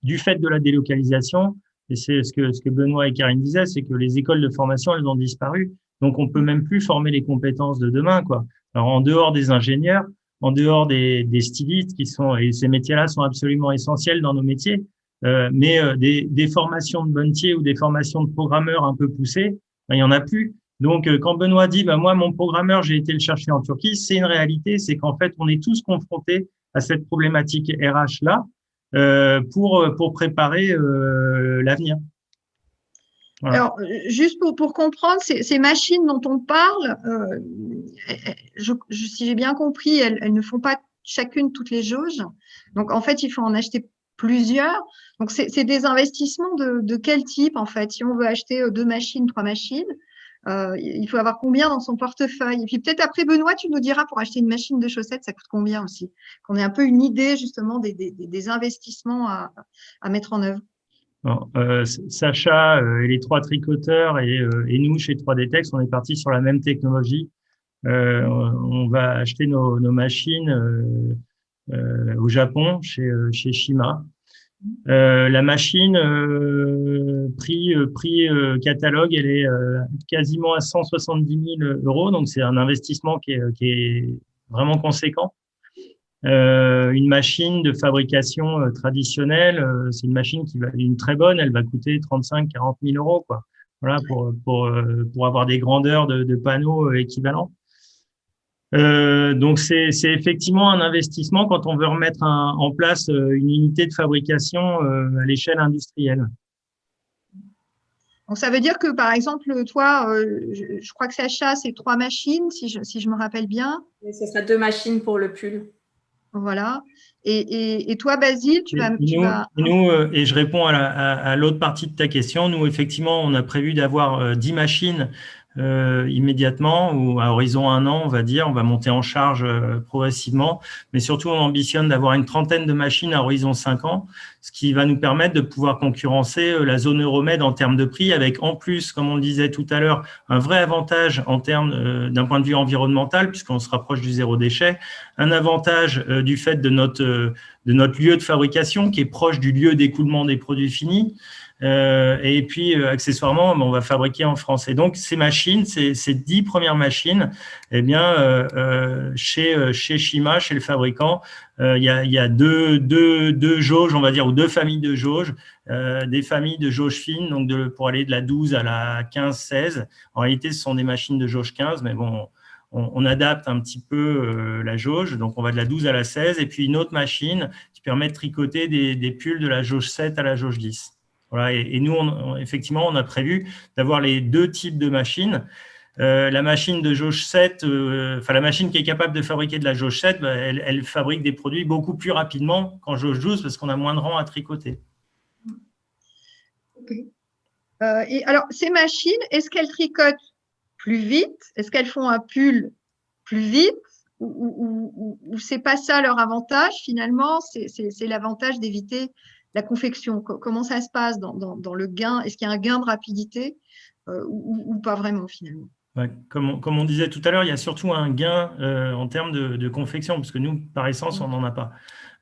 S4: du fait de la délocalisation, et c'est ce que Benoît et Karine disaient, c'est que les écoles de formation, elles ont disparu. Donc, on peut même plus former les compétences de demain, quoi. Alors, en dehors des ingénieurs, en dehors des stylistes et ces métiers-là sont absolument essentiels dans nos métiers, mais des formations de bonnetier ou des formations de programmeurs un peu poussées, ben, il y en a plus. Donc, quand Benoît dit, bah, moi, mon programmeur, j'ai été le chercher en Turquie, c'est une réalité, c'est qu'en fait, on est tous confrontés à cette problématique RH-là pour préparer l'avenir. Voilà.
S1: Alors, juste pour comprendre, ces machines dont on parle, si j'ai bien compris, elles ne font pas chacune toutes les jauges. Donc, en fait, il faut en acheter plusieurs. Donc, c'est des investissements de quel type, en fait? Si on veut acheter 2 machines, 3 machines, il faut avoir combien dans son portefeuille? Et puis, peut-être après, Benoît, tu nous diras pour acheter une machine de chaussettes, ça coûte combien aussi? Qu'on ait un peu une idée, justement, des investissements à mettre en œuvre.
S4: Alors, Sacha et les 3 tricoteurs et nous, chez 3D Tex, on est parti sur la même technologie. On va acheter nos machines au Japon, chez Shima. La machine, prix catalogue, elle est quasiment à 170 000 euros, donc c'est un investissement qui est vraiment conséquent. Une machine de fabrication traditionnelle, c'est une machine une très bonne, elle va coûter 35-40 000 euros, quoi. Voilà, pour avoir des grandeurs de panneaux équivalents. Donc c'est effectivement un investissement quand on veut remettre en place une unité de fabrication à l'échelle industrielle.
S1: Donc, ça veut dire que, par exemple, toi, je crois que Sacha, c'est 3 machines, si je me rappelle bien.
S2: Et ce sera 2 machines pour le pull.
S1: Voilà. Et toi, Basile, tu vas.
S4: Et je réponds à l'autre partie de ta question. Nous, effectivement, on a prévu d'avoir 10 machines immédiatement ou à horizon 1 an, on va dire. On va monter en charge progressivement. Mais surtout, on ambitionne d'avoir une trentaine de machines à horizon 5 ans, ce qui va nous permettre de pouvoir concurrencer la zone Euromed en termes de prix avec, en plus, comme on le disait tout à l'heure, un vrai avantage en termes d'un point de vue environnemental, puisqu'on se rapproche du zéro déchet, un avantage du fait de notre lieu de fabrication qui est proche du lieu d'écoulement des produits finis. Et puis, accessoirement, on va fabriquer en France. Et donc, ces machines, ces 10 premières machines, eh bien, chez Shima, chez le fabricant, il y a deux jauges, on va dire, ou 2 familles de jauges, des familles de jauges fines, donc pour aller de la 12 à la 15-16. En réalité, ce sont des machines de jauge 15, mais bon, on adapte un petit peu la jauge, donc on va de la 12 à la 16, et puis une autre machine qui permet de tricoter des pulls de la jauge 7 à la jauge 10. Voilà, et nous, effectivement, on a prévu d'avoir les 2 types de machines. La machine de jauge 7, la machine qui est capable de fabriquer de la jauge 7, bah, elle fabrique des produits beaucoup plus rapidement qu'en jauge 12 parce qu'on a moins de rangs à tricoter.
S1: Okay. Et alors, ces machines, est-ce qu'elles tricotent plus vite? Est-ce qu'elles font un pull plus vite? Ou c'est pas ça leur avantage finalement? C'est l'avantage d'éviter la confection. Comment ça se passe dans le gain? Est-ce qu'il y a un gain de rapidité ou pas vraiment finalement?
S4: Ouais, comme on disait tout à l'heure, il y a surtout un gain en termes de confection, parce que nous, par essence, on n'en a pas.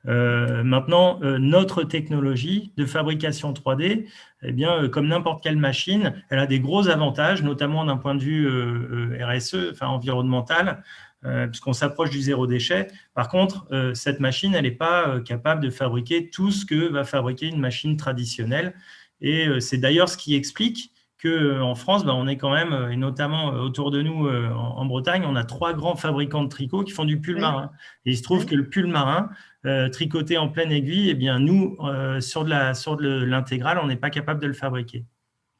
S4: Maintenant, notre technologie de fabrication 3D, eh bien, comme n'importe quelle machine, elle a des gros avantages, notamment d'un point de vue RSE, enfin environnemental, puisqu'on s'approche du zéro déchet. Par contre, cette machine, elle n'est pas capable de fabriquer tout ce que va fabriquer une machine traditionnelle. Et c'est d'ailleurs ce qui explique qu'en France, on est quand même, et notamment autour de nous en Bretagne, on a 3 grands fabricants de tricots qui font du pull marin. Et il se trouve que le pull marin, tricoté en pleine aiguille, eh bien, nous, sur de l'intégrale, on n'est pas capable de le fabriquer.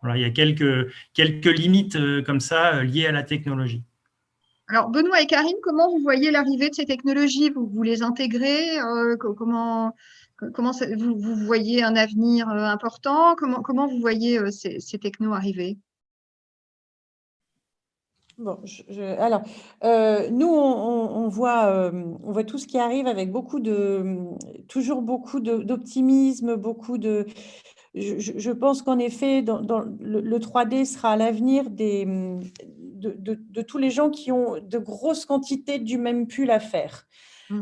S4: Voilà, il y a quelques limites comme ça liées à la technologie.
S1: Alors, Benoît et Karine, comment vous voyez l'arrivée de ces technologies? Vous les intégrez? Vous voyez un avenir important? Comment vous voyez ces technos arriver?
S3: Bon, alors, nous, on voit tout ce qui arrive avec toujours beaucoup d'optimisme, Je pense qu'en effet, le 3D sera à l'avenir de tous les gens qui ont de grosses quantités du même pull à faire.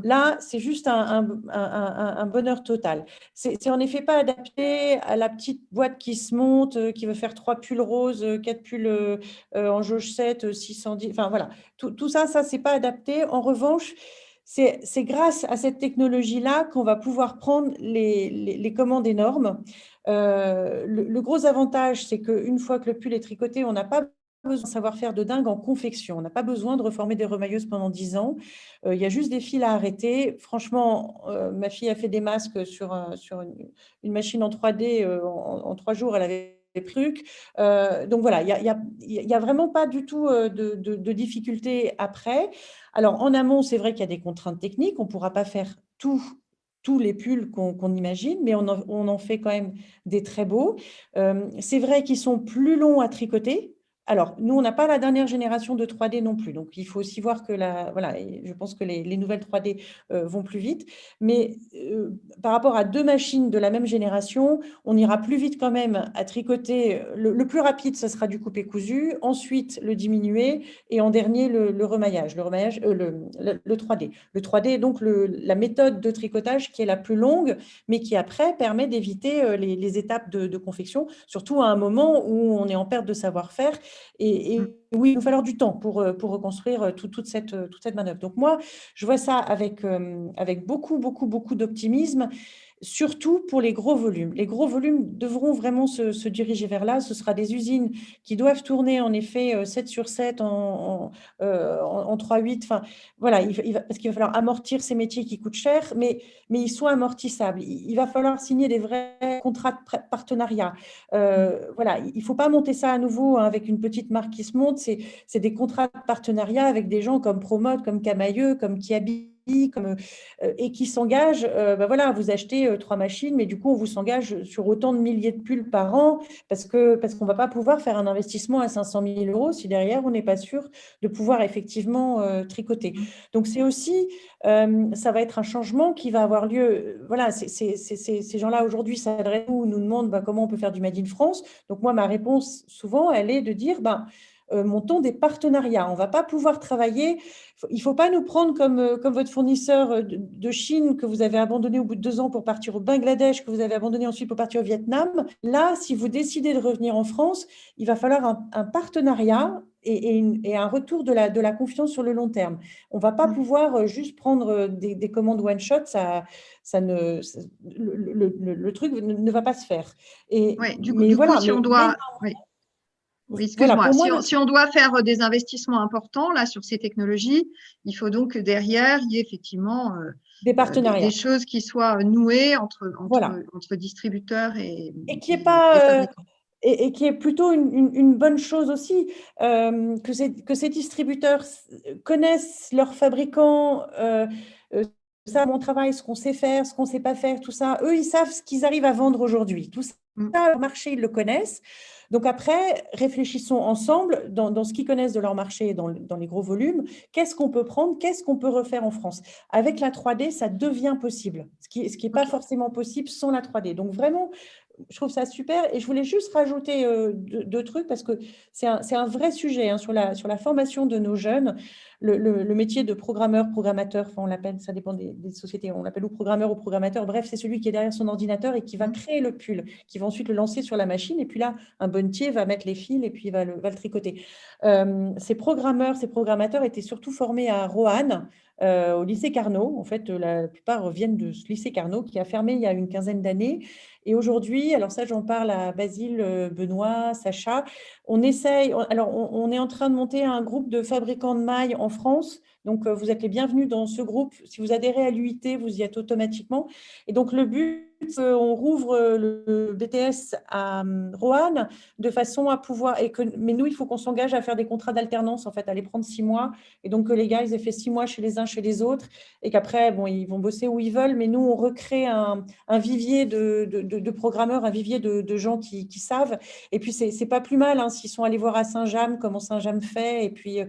S3: Là, c'est juste un bonheur total. C'est en effet pas adapté à la petite boîte qui se monte, qui veut faire 3 pulls roses, 4 pulls en jauge 7, 610. Enfin voilà, tout ça, c'est pas adapté. En revanche, c'est grâce à cette technologie-là qu'on va pouvoir prendre les commandes énormes. Le gros avantage, c'est qu'une fois que le pull est tricoté, on n'a pas besoin de savoir-faire de dingue en confection. On n'a pas besoin de reformer des remailleuses pendant 10 ans. Il y a juste des fils à arrêter. Franchement, ma fille a fait des masques sur une machine en 3D. En 3 jours, elle avait des trucs. Donc voilà, il y a vraiment pas du tout de difficultés après. Alors, en amont, c'est vrai qu'il y a des contraintes techniques. On ne pourra pas faire tous les pulls qu'on imagine, mais on en fait quand même des très beaux. C'est vrai qu'ils sont plus longs à tricoter. Alors, nous, on n'a pas la dernière génération de 3D non plus. Donc, il faut aussi voir que voilà, je pense que les nouvelles 3D vont plus vite. Mais par rapport à 2 machines de la même génération, on ira plus vite quand même à tricoter. Le plus rapide, ce sera du coupé-cousu. Ensuite, le diminué. Et en dernier, le remaillage. Le 3D. Le 3D est donc la méthode de tricotage qui est la plus longue, mais qui après permet d'éviter les étapes de confection, surtout à un moment où on est en perte de savoir-faire. Et oui, il va falloir du temps pour reconstruire toute cette manœuvre. Donc moi, je vois ça avec beaucoup d'optimisme, surtout pour les gros volumes. Les gros volumes devront vraiment se diriger vers là. Ce sera des usines qui doivent tourner en effet 7 sur 7 en 3/8. Enfin, voilà, parce qu'il va falloir amortir ces métiers qui coûtent cher, mais ils sont amortissables. Il va falloir signer des vrais contrats de partenariat. Voilà, il ne faut pas monter ça à nouveau avec une petite marque qui se monte. C'est des contrats de partenariat avec des gens comme Promode, comme Camailleux, comme Kiabi, et qui s'engagent, voilà, vous achetez 3 machines, mais du coup, on vous s'engage sur autant de milliers de pulls par an parce qu'on ne va pas pouvoir faire un investissement à 500 000 € si derrière, on n'est pas sûr de pouvoir effectivement tricoter. Donc, c'est aussi, ça va être un changement qui va avoir lieu. Voilà, ces gens-là aujourd'hui s'adressent à nous demandent comment on peut faire du Made in France. Donc, moi, ma réponse, souvent, elle est de dire, montons des partenariats. On ne va pas pouvoir travailler. Il ne faut pas nous prendre comme votre fournisseur de Chine que vous avez abandonné au bout de 2 ans pour partir au Bangladesh, que vous avez abandonné ensuite pour partir au Vietnam. Là, si vous décidez de revenir en France, il va falloir un partenariat et un retour de la confiance sur le long terme. On ne va pas pouvoir juste prendre des commandes one-shot. Le truc ne va pas se faire.
S1: Ouais, du coup, si on doit… Oui, excuse-moi.
S3: Voilà,
S1: Si on doit faire des investissements importants là sur ces technologies, il faut donc que derrière, il y ait effectivement
S3: des partenariats.
S1: des choses qui soient nouées entre distributeurs
S3: et qui est pas et qui est plutôt une bonne chose aussi, que ces distributeurs connaissent leurs fabricants, savent mon travail, ce qu'on sait faire, ce qu'on ne sait pas faire, tout ça. Eux, ils savent ce qu'ils arrivent à vendre aujourd'hui. Tout ça, le marché, ils le connaissent. Donc après, réfléchissons ensemble dans ce qu'ils connaissent de leur marché, dans les gros volumes. Qu'est-ce qu'on peut prendre? Qu'est-ce qu'on peut refaire en France? Avec la 3D, ça devient possible, ce qui n'est pas forcément possible sans la 3D. Donc vraiment, je trouve ça super. Et je voulais juste rajouter 2 trucs parce que c'est un vrai sujet sur la formation de nos jeunes. Le métier de programmateur, enfin on l'appelle, ça dépend des sociétés, on l'appelle ou programmeur ou programmateur. Bref, c'est celui qui est derrière son ordinateur et qui va créer le pull, qui va ensuite le lancer sur la machine. Et puis là, un bonnetier va mettre les fils et puis il va le tricoter. Ces programmateurs étaient surtout formés à Roanne, au lycée Carnot. En fait, la plupart viennent de ce lycée Carnot qui a fermé il y a une quinzaine d'années. Et aujourd'hui, alors ça, j'en parle à Basile, Benoît, Sacha, on essaye, alors on est en train de monter un groupe de fabricants de mailles en France. Donc, vous êtes les bienvenus dans ce groupe. Si vous adhérez à l'UIT, vous y êtes automatiquement. Et donc, le but, on rouvre le BTS à Roanne de façon à pouvoir… mais nous, il faut qu'on s'engage à faire des contrats d'alternance, en fait, à les prendre 6 mois. Et donc, que les gars, ils aient fait 6 mois chez les uns, chez les autres. Et qu'après, bon, ils vont bosser où ils veulent. Mais nous, on recrée un vivier de programmeurs, un vivier de gens qui savent. Et puis, c'est pas plus mal s'ils sont allés voir à Saint-James comment Saint-James fait. Et puis…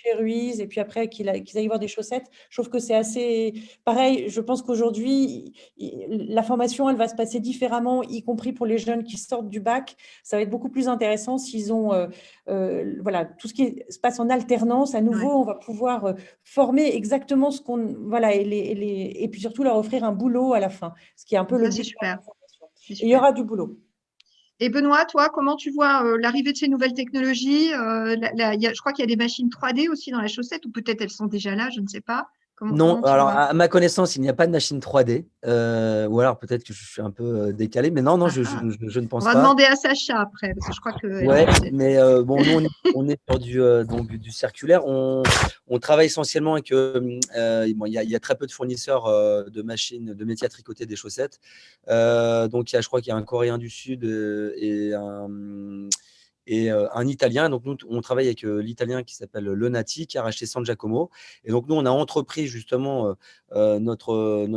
S3: chez Ruiz, et puis après qu'ils aillent voir des chaussettes. Je trouve que c'est assez pareil. Je pense qu'aujourd'hui, la formation, elle va se passer différemment, y compris pour les jeunes qui sortent du bac. Ça va être beaucoup plus intéressant s'ils ont voilà, tout ce qui se passe en alternance. À nouveau, on va pouvoir former exactement ce qu'on… Voilà, et puis surtout leur offrir un boulot à la fin, ce qui est un peu le but de la formation. Et il y aura du boulot.
S1: Et Benoît, toi, comment tu vois l'arrivée de ces nouvelles technologies je crois qu'il y a des machines 3D aussi dans la chaussette, ou peut-être elles sont déjà là, je ne sais pas.
S5: Non, alors à ma connaissance, il n'y a pas de machine 3D. Ou alors peut-être que je suis un peu décalé, mais non, je ne pense pas.
S1: On va demander à Sacha après, parce que je crois que…
S5: Ouais, mais bon, nous, on est sur du circulaire. On travaille essentiellement avec… il y a très peu de fournisseurs de machines, de métiers à tricoter des chaussettes. Donc, je crois qu'il y a un Coréen du Sud et un Italien. Donc, nous, on travaille avec l'Italien qui s'appelle Lenati, qui a racheté San Giacomo. Et donc, nous, on a entrepris justement notre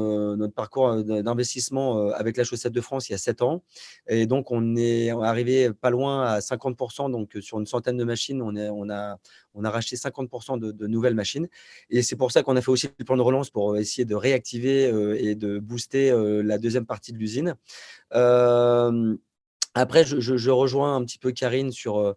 S5: parcours d'investissement avec la Chaussette de France il y a 7 ans. Et donc, on est arrivé pas loin à 50%. Donc, sur une centaine de machines, on a racheté 50% de nouvelles machines. Et c'est pour ça qu'on a fait aussi le plan de relance pour essayer de réactiver et de booster la deuxième partie de l'usine. Après, je rejoins un petit peu Karine sur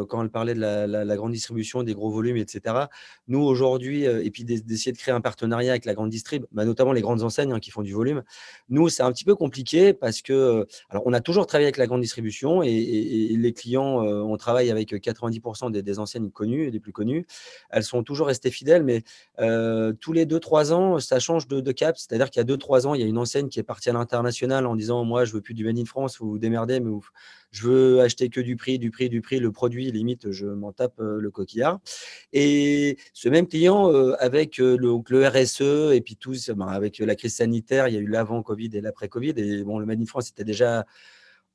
S5: quand elle parlait de la grande distribution, des gros volumes, etc. Nous, aujourd'hui, et puis d'essayer de créer un partenariat avec la grande distrib, notamment les grandes enseignes qui font du volume. Nous, c'est un petit peu compliqué parce que, alors, on a toujours travaillé avec la grande distribution et les clients, on travaille avec 90% des enseignes connues, des plus connues. Elles sont toujours restées fidèles, mais tous les 2-3 ans, ça change de cap. C'est-à-dire qu'il y a 2-3 ans, il y a une enseigne qui est partie à l'international en disant « Moi, je veux plus du Made in France, vous démerdez, mais je veux acheter que du prix, le produit, limite, je m'en tape le coquillard. » Et ce même client, avec le RSE et puis tout, avec la crise sanitaire, il y a eu l'avant-Covid et l'après-Covid. Et bon, le Made in France était déjà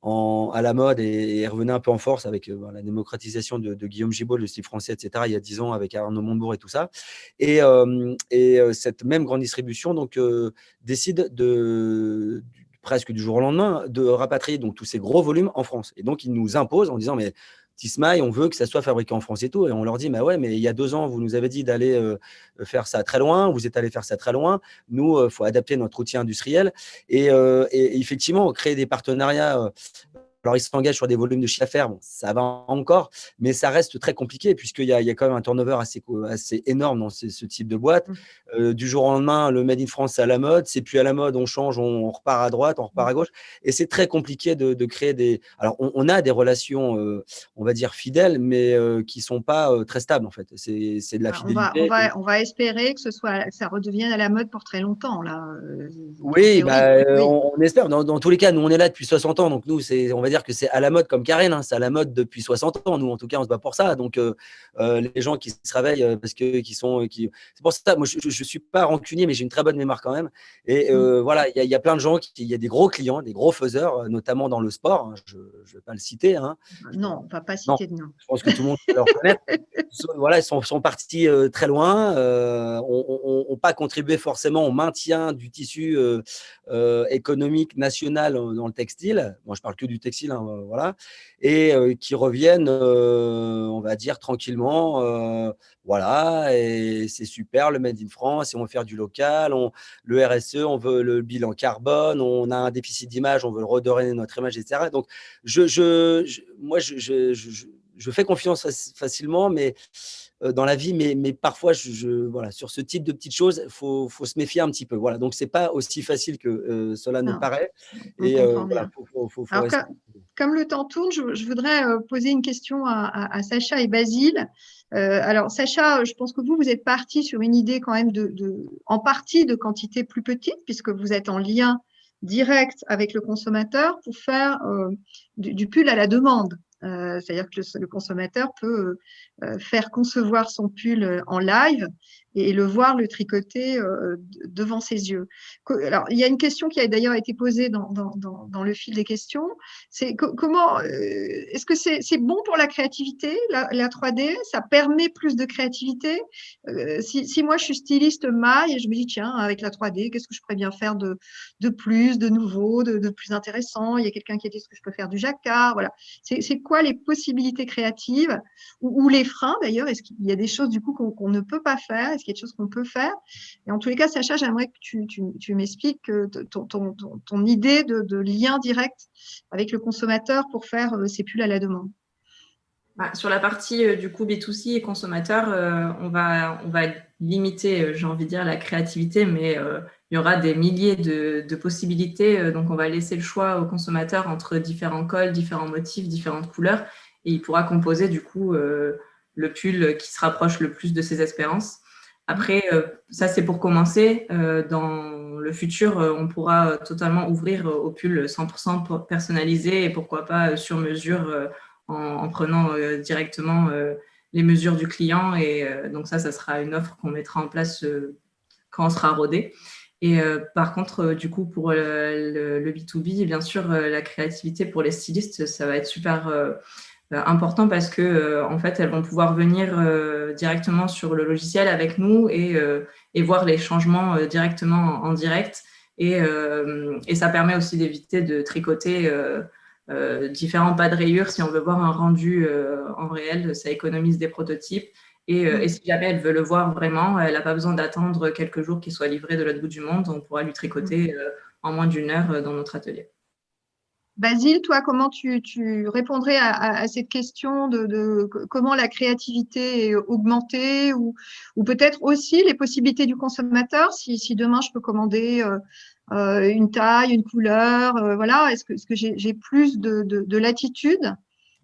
S5: à la mode et revenait un peu en force avec la démocratisation de Guillaume Gibault, le style français, etc., il y a 10 ans avec Arnaud Montebourg et tout ça. Et cette même grande distribution donc, décide presque du jour au lendemain de rapatrier donc, tous ces gros volumes en France. Et donc, ils nous imposent en disant « mais Tismaï, on veut que ça soit fabriqué en France et tout. » Et on leur dit « ouais, mais il y a 2 ans, vous nous avez dit d'aller faire ça très loin. Vous êtes allé faire ça très loin. Nous, il faut adapter notre outil industriel. » Et effectivement, créer des partenariats… alors, ils s'engagent sur des volumes de chiffre d'affaires, bon, ça va encore, mais ça reste très compliqué puisqu'il y a quand même un turnover assez énorme dans ce type de boîte. Du jour au lendemain, le Made in France, c'est à la mode. C'est plus à la mode, on change, on repart à droite, on repart à gauche. Et c'est très compliqué de créer des… Alors, on a des relations, on va dire, fidèles, mais qui ne sont pas très stables, en fait. C'est de la fidélité.
S1: On va espérer que ça redevienne à la mode pour très longtemps, là.
S5: Oui, on espère. Dans tous les cas, nous, on est là depuis 60 ans. Donc, nous, on va dire que c'est à la mode comme Karen. C'est à la mode depuis 60 ans. Nous, en tout cas, on se bat pour ça. Donc, les gens qui se réveillent parce que c'est pour ça, moi, je ne suis pas rancunier, mais j'ai une très bonne mémoire quand même. Et voilà, il y a plein de gens, il y a des gros clients, des gros faiseurs, notamment dans le sport. Je ne vais pas le citer.
S1: Non, on ne va pas citer de nom.
S5: Je pense que tout le monde peut le reconnaître. Voilà, ils sont partis très loin, n'ont pas contribué forcément au maintien du tissu économique national dans le textile. Moi, je parle que du textile, voilà, et qui reviennent, on va dire, tranquillement. Voilà, et c'est super, le Made in France, et on veut faire du local, le RSE, on veut le bilan carbone, on a un déficit d'image, on veut redorer notre image, etc. Donc, moi, je fais confiance facilement, mais dans la vie, mais parfois, voilà, sur ce type de petites choses, faut se méfier un petit peu. Voilà, donc c'est pas aussi facile que cela ne paraît. Et voilà, faut
S1: alors, comme le temps tourne, je voudrais poser une question à Sacha et Basile. Alors, Sacha, je pense que vous êtes parti sur une idée quand même en partie de quantité plus petite, puisque vous êtes en lien direct avec le consommateur pour faire du pull à la demande. C'est-à-dire que le consommateur peut faire concevoir son pull en live et le voir le tricoter devant ses yeux. Alors, il y a une question qui a d'ailleurs été posée dans le fil des questions, c'est comment, est-ce que c'est bon pour la créativité, la 3D, ça permet plus de créativité? Si moi je suis styliste maille et je me dis, tiens, avec la 3D, qu'est-ce que je pourrais bien faire de plus, de nouveau, de plus intéressant? Il y a quelqu'un qui a dit, ce que je peux faire du jacquard, voilà. C'est quoi les possibilités créatives ou les freins d'ailleurs? Est-ce qu'il y a des choses du coup qu'on ne peut pas faire? Est-ce qu'il y a des choses qu'on peut faire? Et en tous les cas, Sacha, j'aimerais que tu m'expliques ton idée de lien direct avec le consommateur pour faire ces pulls à la demande.
S2: Sur la partie du coup B2C et consommateur, on va limiter, j'ai envie de dire, la créativité, mais il y aura des milliers de possibilités. Donc, on va laisser le choix au consommateur entre différents cols, différents motifs, différentes couleurs, et il pourra composer du coup le pull qui se rapproche le plus de ses espérances. Après, ça c'est pour commencer. Dans le futur, on pourra totalement ouvrir au pull 100% personnalisé et pourquoi pas sur mesure en prenant directement les mesures du client. Et donc ça sera une offre qu'on mettra en place quand on sera rodé. Et par contre, du coup, pour le B2B, bien sûr, la créativité pour les stylistes, ça va être super important parce que en fait, elles vont pouvoir venir directement sur le logiciel avec nous et voir les changements directement en direct. Et ça permet aussi d'éviter de tricoter différents pas de rayures. Si on veut voir un rendu en réel, ça économise des prototypes. Et si jamais elle veut le voir vraiment, elle n'a pas besoin d'attendre quelques jours qu'il soit livré de l'autre bout du monde. On pourra lui tricoter en moins d'1 heure dans notre atelier.
S1: Basile, toi, comment tu répondrais à cette question de comment la créativité est augmentée ou peut-être aussi les possibilités du consommateur si demain je peux commander une taille, une couleur, voilà, est-ce que j'ai plus de latitude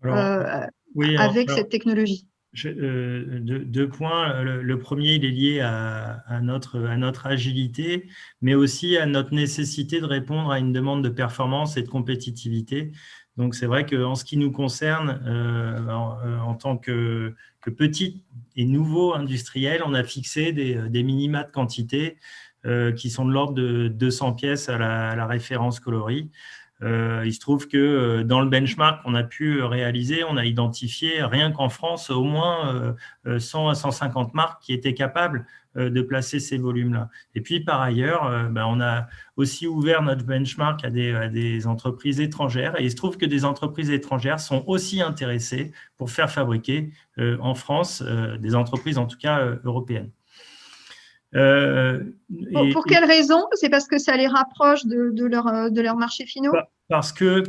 S1: avec cette technologie?
S4: Deux points. Le premier, il est lié à notre agilité, mais aussi à notre nécessité de répondre à une demande de performance et de compétitivité. Donc, c'est vrai qu'en ce qui nous concerne, en tant que petit et nouveau industriel, on a fixé des minima de quantité qui sont de l'ordre de 200 pièces à la référence coloris. Il se trouve que dans le benchmark qu'on a pu réaliser, on a identifié rien qu'en France au moins 100 à 150 marques qui étaient capables de placer ces volumes-là. Et puis par ailleurs, on a aussi ouvert notre benchmark à des entreprises étrangères et il se trouve que des entreprises étrangères sont aussi intéressées pour faire fabriquer en France des entreprises en tout cas européennes.
S1: Pour quelles raisons? C'est parce que ça les rapproche de leur marché finaux?
S4: Parce que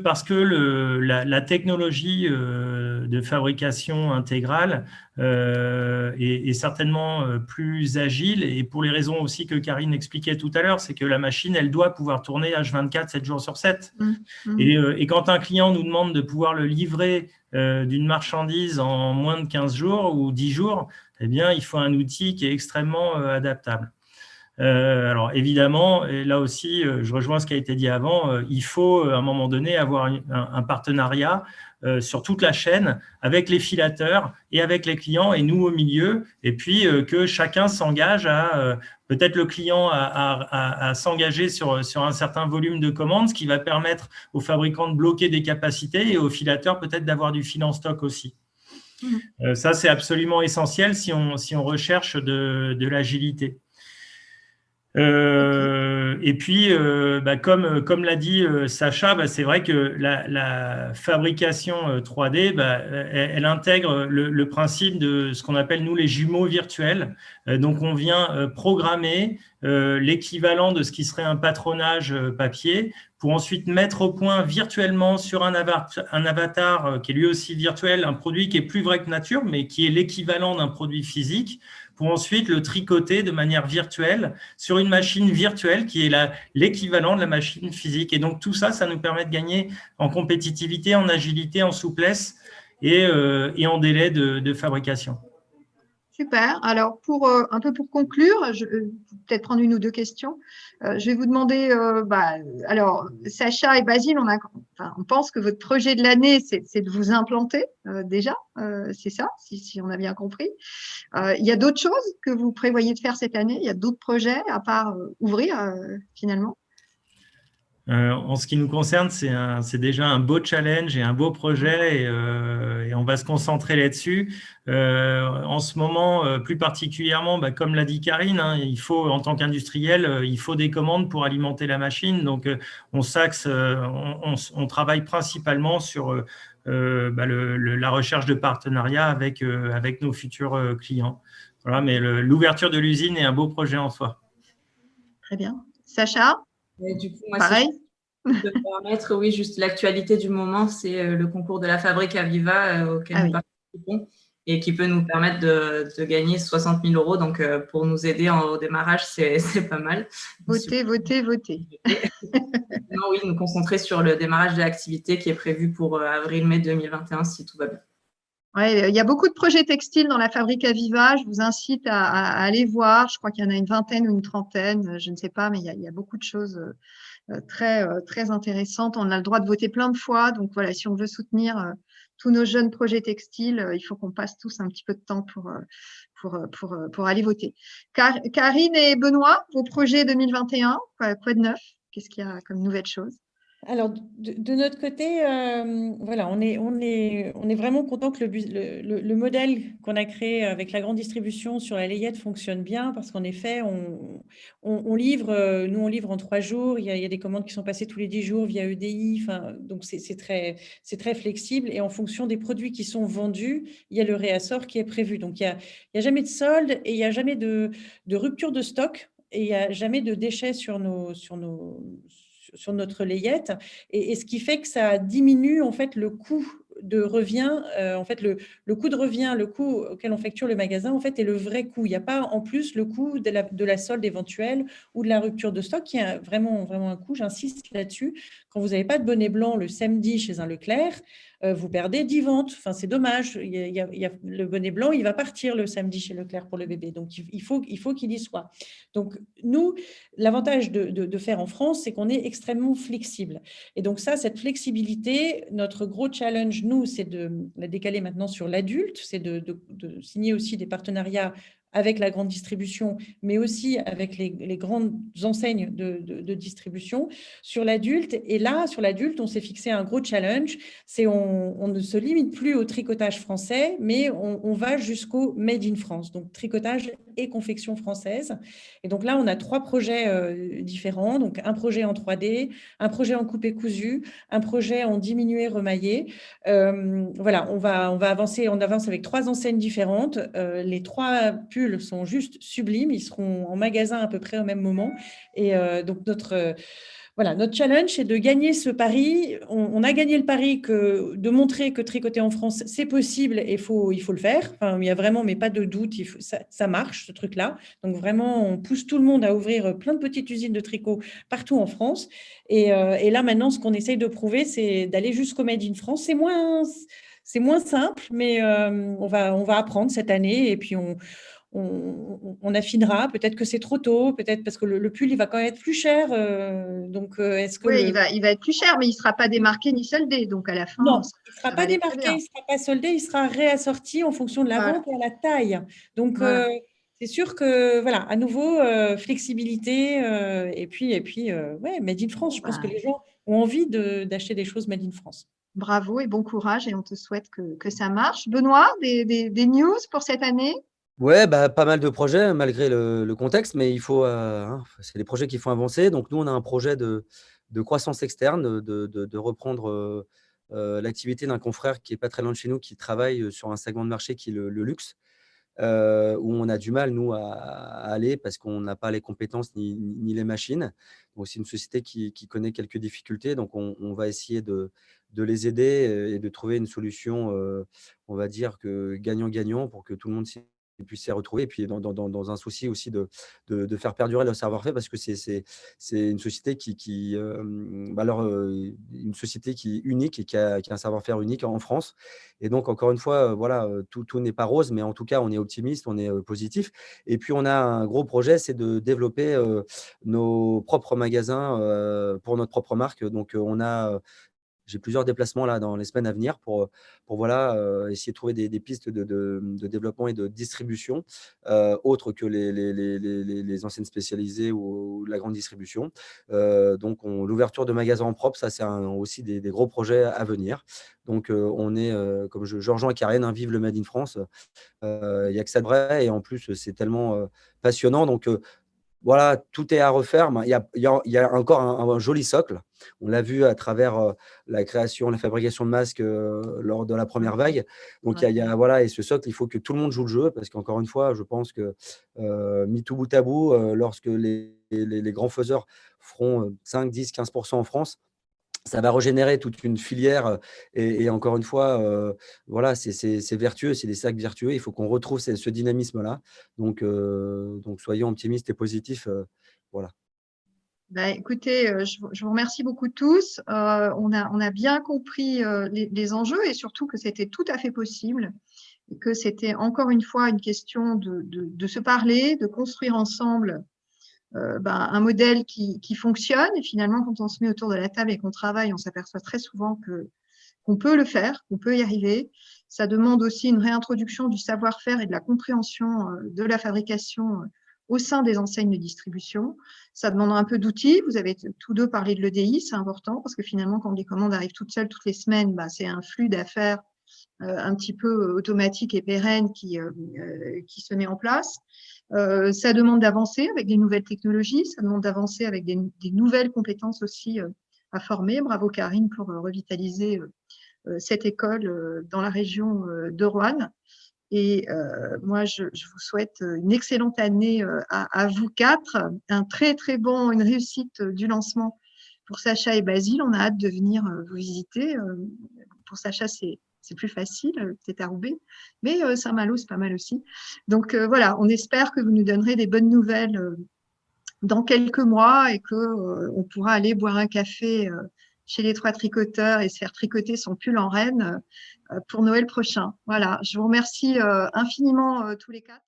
S4: la technologie de fabrication intégrale est certainement plus agile et pour les raisons aussi que Karine expliquait tout à l'heure, c'est que la machine, elle doit pouvoir tourner H24, 7 jours sur 7. Et quand un client nous demande de pouvoir le livrer d'une marchandise en moins de 15 jours ou 10 jours, eh bien, il faut un outil qui est extrêmement adaptable. Alors évidemment, et là aussi, je rejoins ce qui a été dit avant, il faut à un moment donné avoir un partenariat sur toute la chaîne avec les filateurs et avec les clients et nous au milieu, et puis que chacun s'engage peut-être le client à s'engager sur un certain volume de commandes, ce qui va permettre aux fabricants de bloquer des capacités et aux filateurs peut-être d'avoir du fil en stock aussi. Ça, c'est absolument essentiel si on recherche de l'agilité. Et puis, comme l'a dit Sacha, c'est vrai que la fabrication 3D, elle intègre le principe de ce qu'on appelle, nous, les jumeaux virtuels. Donc, on vient programmer l'équivalent de ce qui serait un patronage papier pour ensuite mettre au point virtuellement sur un avatar qui est lui aussi virtuel, un produit qui est plus vrai que nature, mais qui est l'équivalent d'un produit physique, pour ensuite le tricoter de manière virtuelle sur une machine virtuelle qui est l'équivalent de la machine physique. Et donc, tout ça, ça nous permet de gagner en compétitivité, en agilité, en souplesse et en délai de fabrication.
S1: Super. Alors, un peu pour conclure, je vais peut-être prendre une ou deux questions. Je vais vous demander, alors, Sacha et Basile, on pense que votre projet de l'année, c'est de vous implanter déjà, c'est ça, si on a bien compris. Il y a d'autres choses que vous prévoyez de faire cette année? Il y a d'autres projets à part ouvrir finalement?
S4: En ce qui nous concerne, c'est déjà un beau challenge et un beau projet et on va se concentrer là-dessus. En ce moment, plus particulièrement, comme l'a dit Karine, hein, il faut, en tant qu'industriel, il faut des commandes pour alimenter la machine. Donc, on s'axe, on travaille principalement sur la recherche de partenariats avec nos futurs clients. Voilà, mais l'ouverture de l'usine est un beau projet en soi.
S1: Très bien. Sacha,
S2: Et du coup, moi,
S1: pareil?
S2: si je peux me permettre, oui, juste l'actualité du moment, c'est le concours de la Fabrique à Viva auquel
S1: Ah
S2: nous
S1: oui.
S2: participons et qui peut nous permettre de gagner 60 000 euros. Donc, pour nous aider au démarrage, c'est pas mal.
S1: Votez, votez, votez.
S2: Non, oui, nous concentrer sur le démarrage de l'activité qui est prévu pour avril-mai 2021, si tout va bien.
S1: Ouais, il y a beaucoup de projets textiles dans la Fabrique à Viva. Je vous incite à aller voir. Je crois qu'il y en a une vingtaine ou une trentaine, je ne sais pas, mais il y a beaucoup de choses très intéressantes. On a le droit de voter plein de fois. Donc voilà, si on veut soutenir tous nos jeunes projets textiles, il faut qu'on passe tous un petit peu de temps pour aller voter. Karine et Benoît, vos projets 2021, quoi de neuf? Qu'est-ce qu'il y a comme nouvelle chose?
S3: Alors, de notre côté, voilà, on est vraiment content que le modèle qu'on a créé avec la grande distribution sur la layette fonctionne bien parce qu'en effet, on livre, nous, on livre en 3 jours. Il y a des commandes qui sont passées tous les 10 jours via EDI. Donc, c'est très flexible. Et en fonction des produits qui sont vendus, il y a le réassort qui est prévu. Donc, il y a jamais de solde et il n'y a jamais de rupture de stock. Et il n'y a jamais de déchets sur notre layette. Et ce qui fait que ça diminue en fait le coût de revient, en fait le coût de revient, le coût auquel on facture le magasin en fait est le vrai coût. Il n'y a pas en plus le coût de la solde éventuelle ou de la rupture de stock qui a vraiment un coût. J'insiste là-dessus. Quand vous n'avez pas de bonnet blanc le samedi chez un Leclerc, vous perdez 10 ventes. Enfin, c'est dommage. Le bonnet blanc, il va partir le samedi chez Leclerc pour le bébé. Donc, il faut qu'il y soit. Donc, nous, l'avantage de faire en France, c'est qu'on est extrêmement flexible. Et donc ça, cette flexibilité, notre gros challenge, nous, c'est de la décaler maintenant sur l'adulte, c'est de signer aussi des partenariats avec la grande distribution, mais aussi avec les grandes enseignes de distribution sur l'adulte. Et là, sur l'adulte, on s'est fixé un gros challenge, c'est on ne se limite plus au tricotage français, mais on va jusqu'au Made in France, donc tricotage et confection française. Et donc là, on a 3 projets différents, donc un projet en 3D, un projet en coupé cousu, un projet en diminué remaillé. Voilà, on avance avec 3 enseignes différentes. Les 3 pulls sont juste sublimes. Ils seront en magasin à peu près au même moment. Et donc, notre challenge, c'est de gagner ce pari. On a gagné le pari de montrer que tricoter en France, c'est possible et il faut le faire. Enfin, il y a vraiment, mais pas de doute, ça marche, ce truc-là. Donc, vraiment, on pousse tout le monde à ouvrir plein de petites usines de tricot partout en France. Et là, maintenant, ce qu'on essaye de prouver, c'est d'aller jusqu'au Made in France. C'est moins simple, mais on va apprendre cette année et puis on affinera. Peut-être que c'est trop tôt, peut-être parce que le pull, il va quand même être plus cher. Donc, est-ce que
S1: Oui, il va être plus cher, mais il ne sera pas démarqué ni soldé. Donc, à la fin,
S3: Non, il ne
S1: ça
S3: sera
S1: va
S3: pas
S1: aller très
S3: démarqué, il
S1: bien.
S3: ne sera pas soldé, il sera réassorti en fonction de la
S1: Voilà.
S3: vente et à la taille. Donc,
S1: Voilà.
S3: c'est sûr que, voilà, à nouveau, flexibilité et puis ouais, Made in France. Je pense que les gens ont envie d'acheter des choses Made in France.
S1: Bravo et bon courage et on te souhaite que ça marche. Benoît, des news pour cette année?
S5: Ouais, pas mal de projets malgré le contexte, mais il faut, c'est des projets qu'il faut avancer. Donc nous, on a un projet de croissance externe, de reprendre l'activité d'un confrère qui est pas très loin de chez nous, qui travaille sur un segment de marché qui est le luxe, où on a du mal, nous, à aller parce qu'on n'a pas les compétences ni les machines. Donc, c'est une société qui connaît quelques difficultés. Donc, on va essayer de les aider et de trouver une solution, on va dire que gagnant-gagnant pour que tout le monde s'y puissent s'y retrouver. Et puis, dans un souci aussi de faire perdurer leur savoir-faire, parce que c'est une société une société qui est unique et qui a un savoir-faire unique en France. Et donc, encore une fois, voilà, tout n'est pas rose, mais en tout cas, on est optimiste, on est positif. Et puis, on a un gros projet, c'est de développer nos propres magasins pour notre propre marque. Donc, j'ai plusieurs déplacements là dans les semaines à venir pour voilà, essayer de trouver des pistes de développement et de distribution autres que les enseignes spécialisées ou la grande distribution. Donc, l'ouverture de magasins en propre, ça, c'est aussi des gros projets à venir. Donc, on est, comme je rejoins Karen, hein, vive le Made in France. Il n'y a que ça de vrai. Et en plus, c'est tellement passionnant. Donc, voilà, tout est à refaire. Mais il y a encore un joli socle. On l'a vu à travers la création, la fabrication de masques lors de la première vague. Donc, voilà, et ce socle, il faut que tout le monde joue le jeu, parce qu'encore une fois, je pense que mis tout bout à bout, lorsque les grands faiseurs feront 5, 10, 15% en France, ça va régénérer toute une filière. Et encore une fois, voilà, c'est vertueux, c'est des cercles vertueux. Il faut qu'on retrouve ce dynamisme-là. Donc, soyons optimistes et positifs. Voilà.
S1: Ben, écoutez, je vous remercie beaucoup tous. On a bien compris les enjeux et surtout que c'était tout à fait possible et que c'était encore une fois une question de se parler, de construire ensemble un modèle qui fonctionne. Et finalement, quand on se met autour de la table et qu'on travaille, on s'aperçoit très souvent qu'on peut le faire, qu'on peut y arriver. Ça demande aussi une réintroduction du savoir-faire et de la compréhension de la fabrication au sein des enseignes de distribution. Ça demande un peu d'outils. Vous avez tous deux parlé de l'EDI, c'est important parce que finalement, quand les commandes arrivent toutes seules toutes les semaines, c'est un flux d'affaires un petit peu automatique et pérenne qui se met en place. Ça demande d'avancer avec des nouvelles technologies, ça demande d'avancer avec des nouvelles compétences aussi à former. Bravo Karine pour revitaliser cette école dans la région de Roanne. Et moi, je vous souhaite une excellente année à vous quatre, une réussite du lancement pour Sacha et Basile. On a hâte de venir vous visiter. Pour Sacha, c'est plus facile, peut-être à Roubaix, mais Saint-Malo, c'est pas mal aussi. Donc voilà, on espère que vous nous donnerez des bonnes nouvelles dans quelques mois et qu'on pourra aller boire un café chez les trois tricoteurs et se faire tricoter son pull en reine pour Noël prochain. Voilà, je vous remercie infiniment tous les quatre.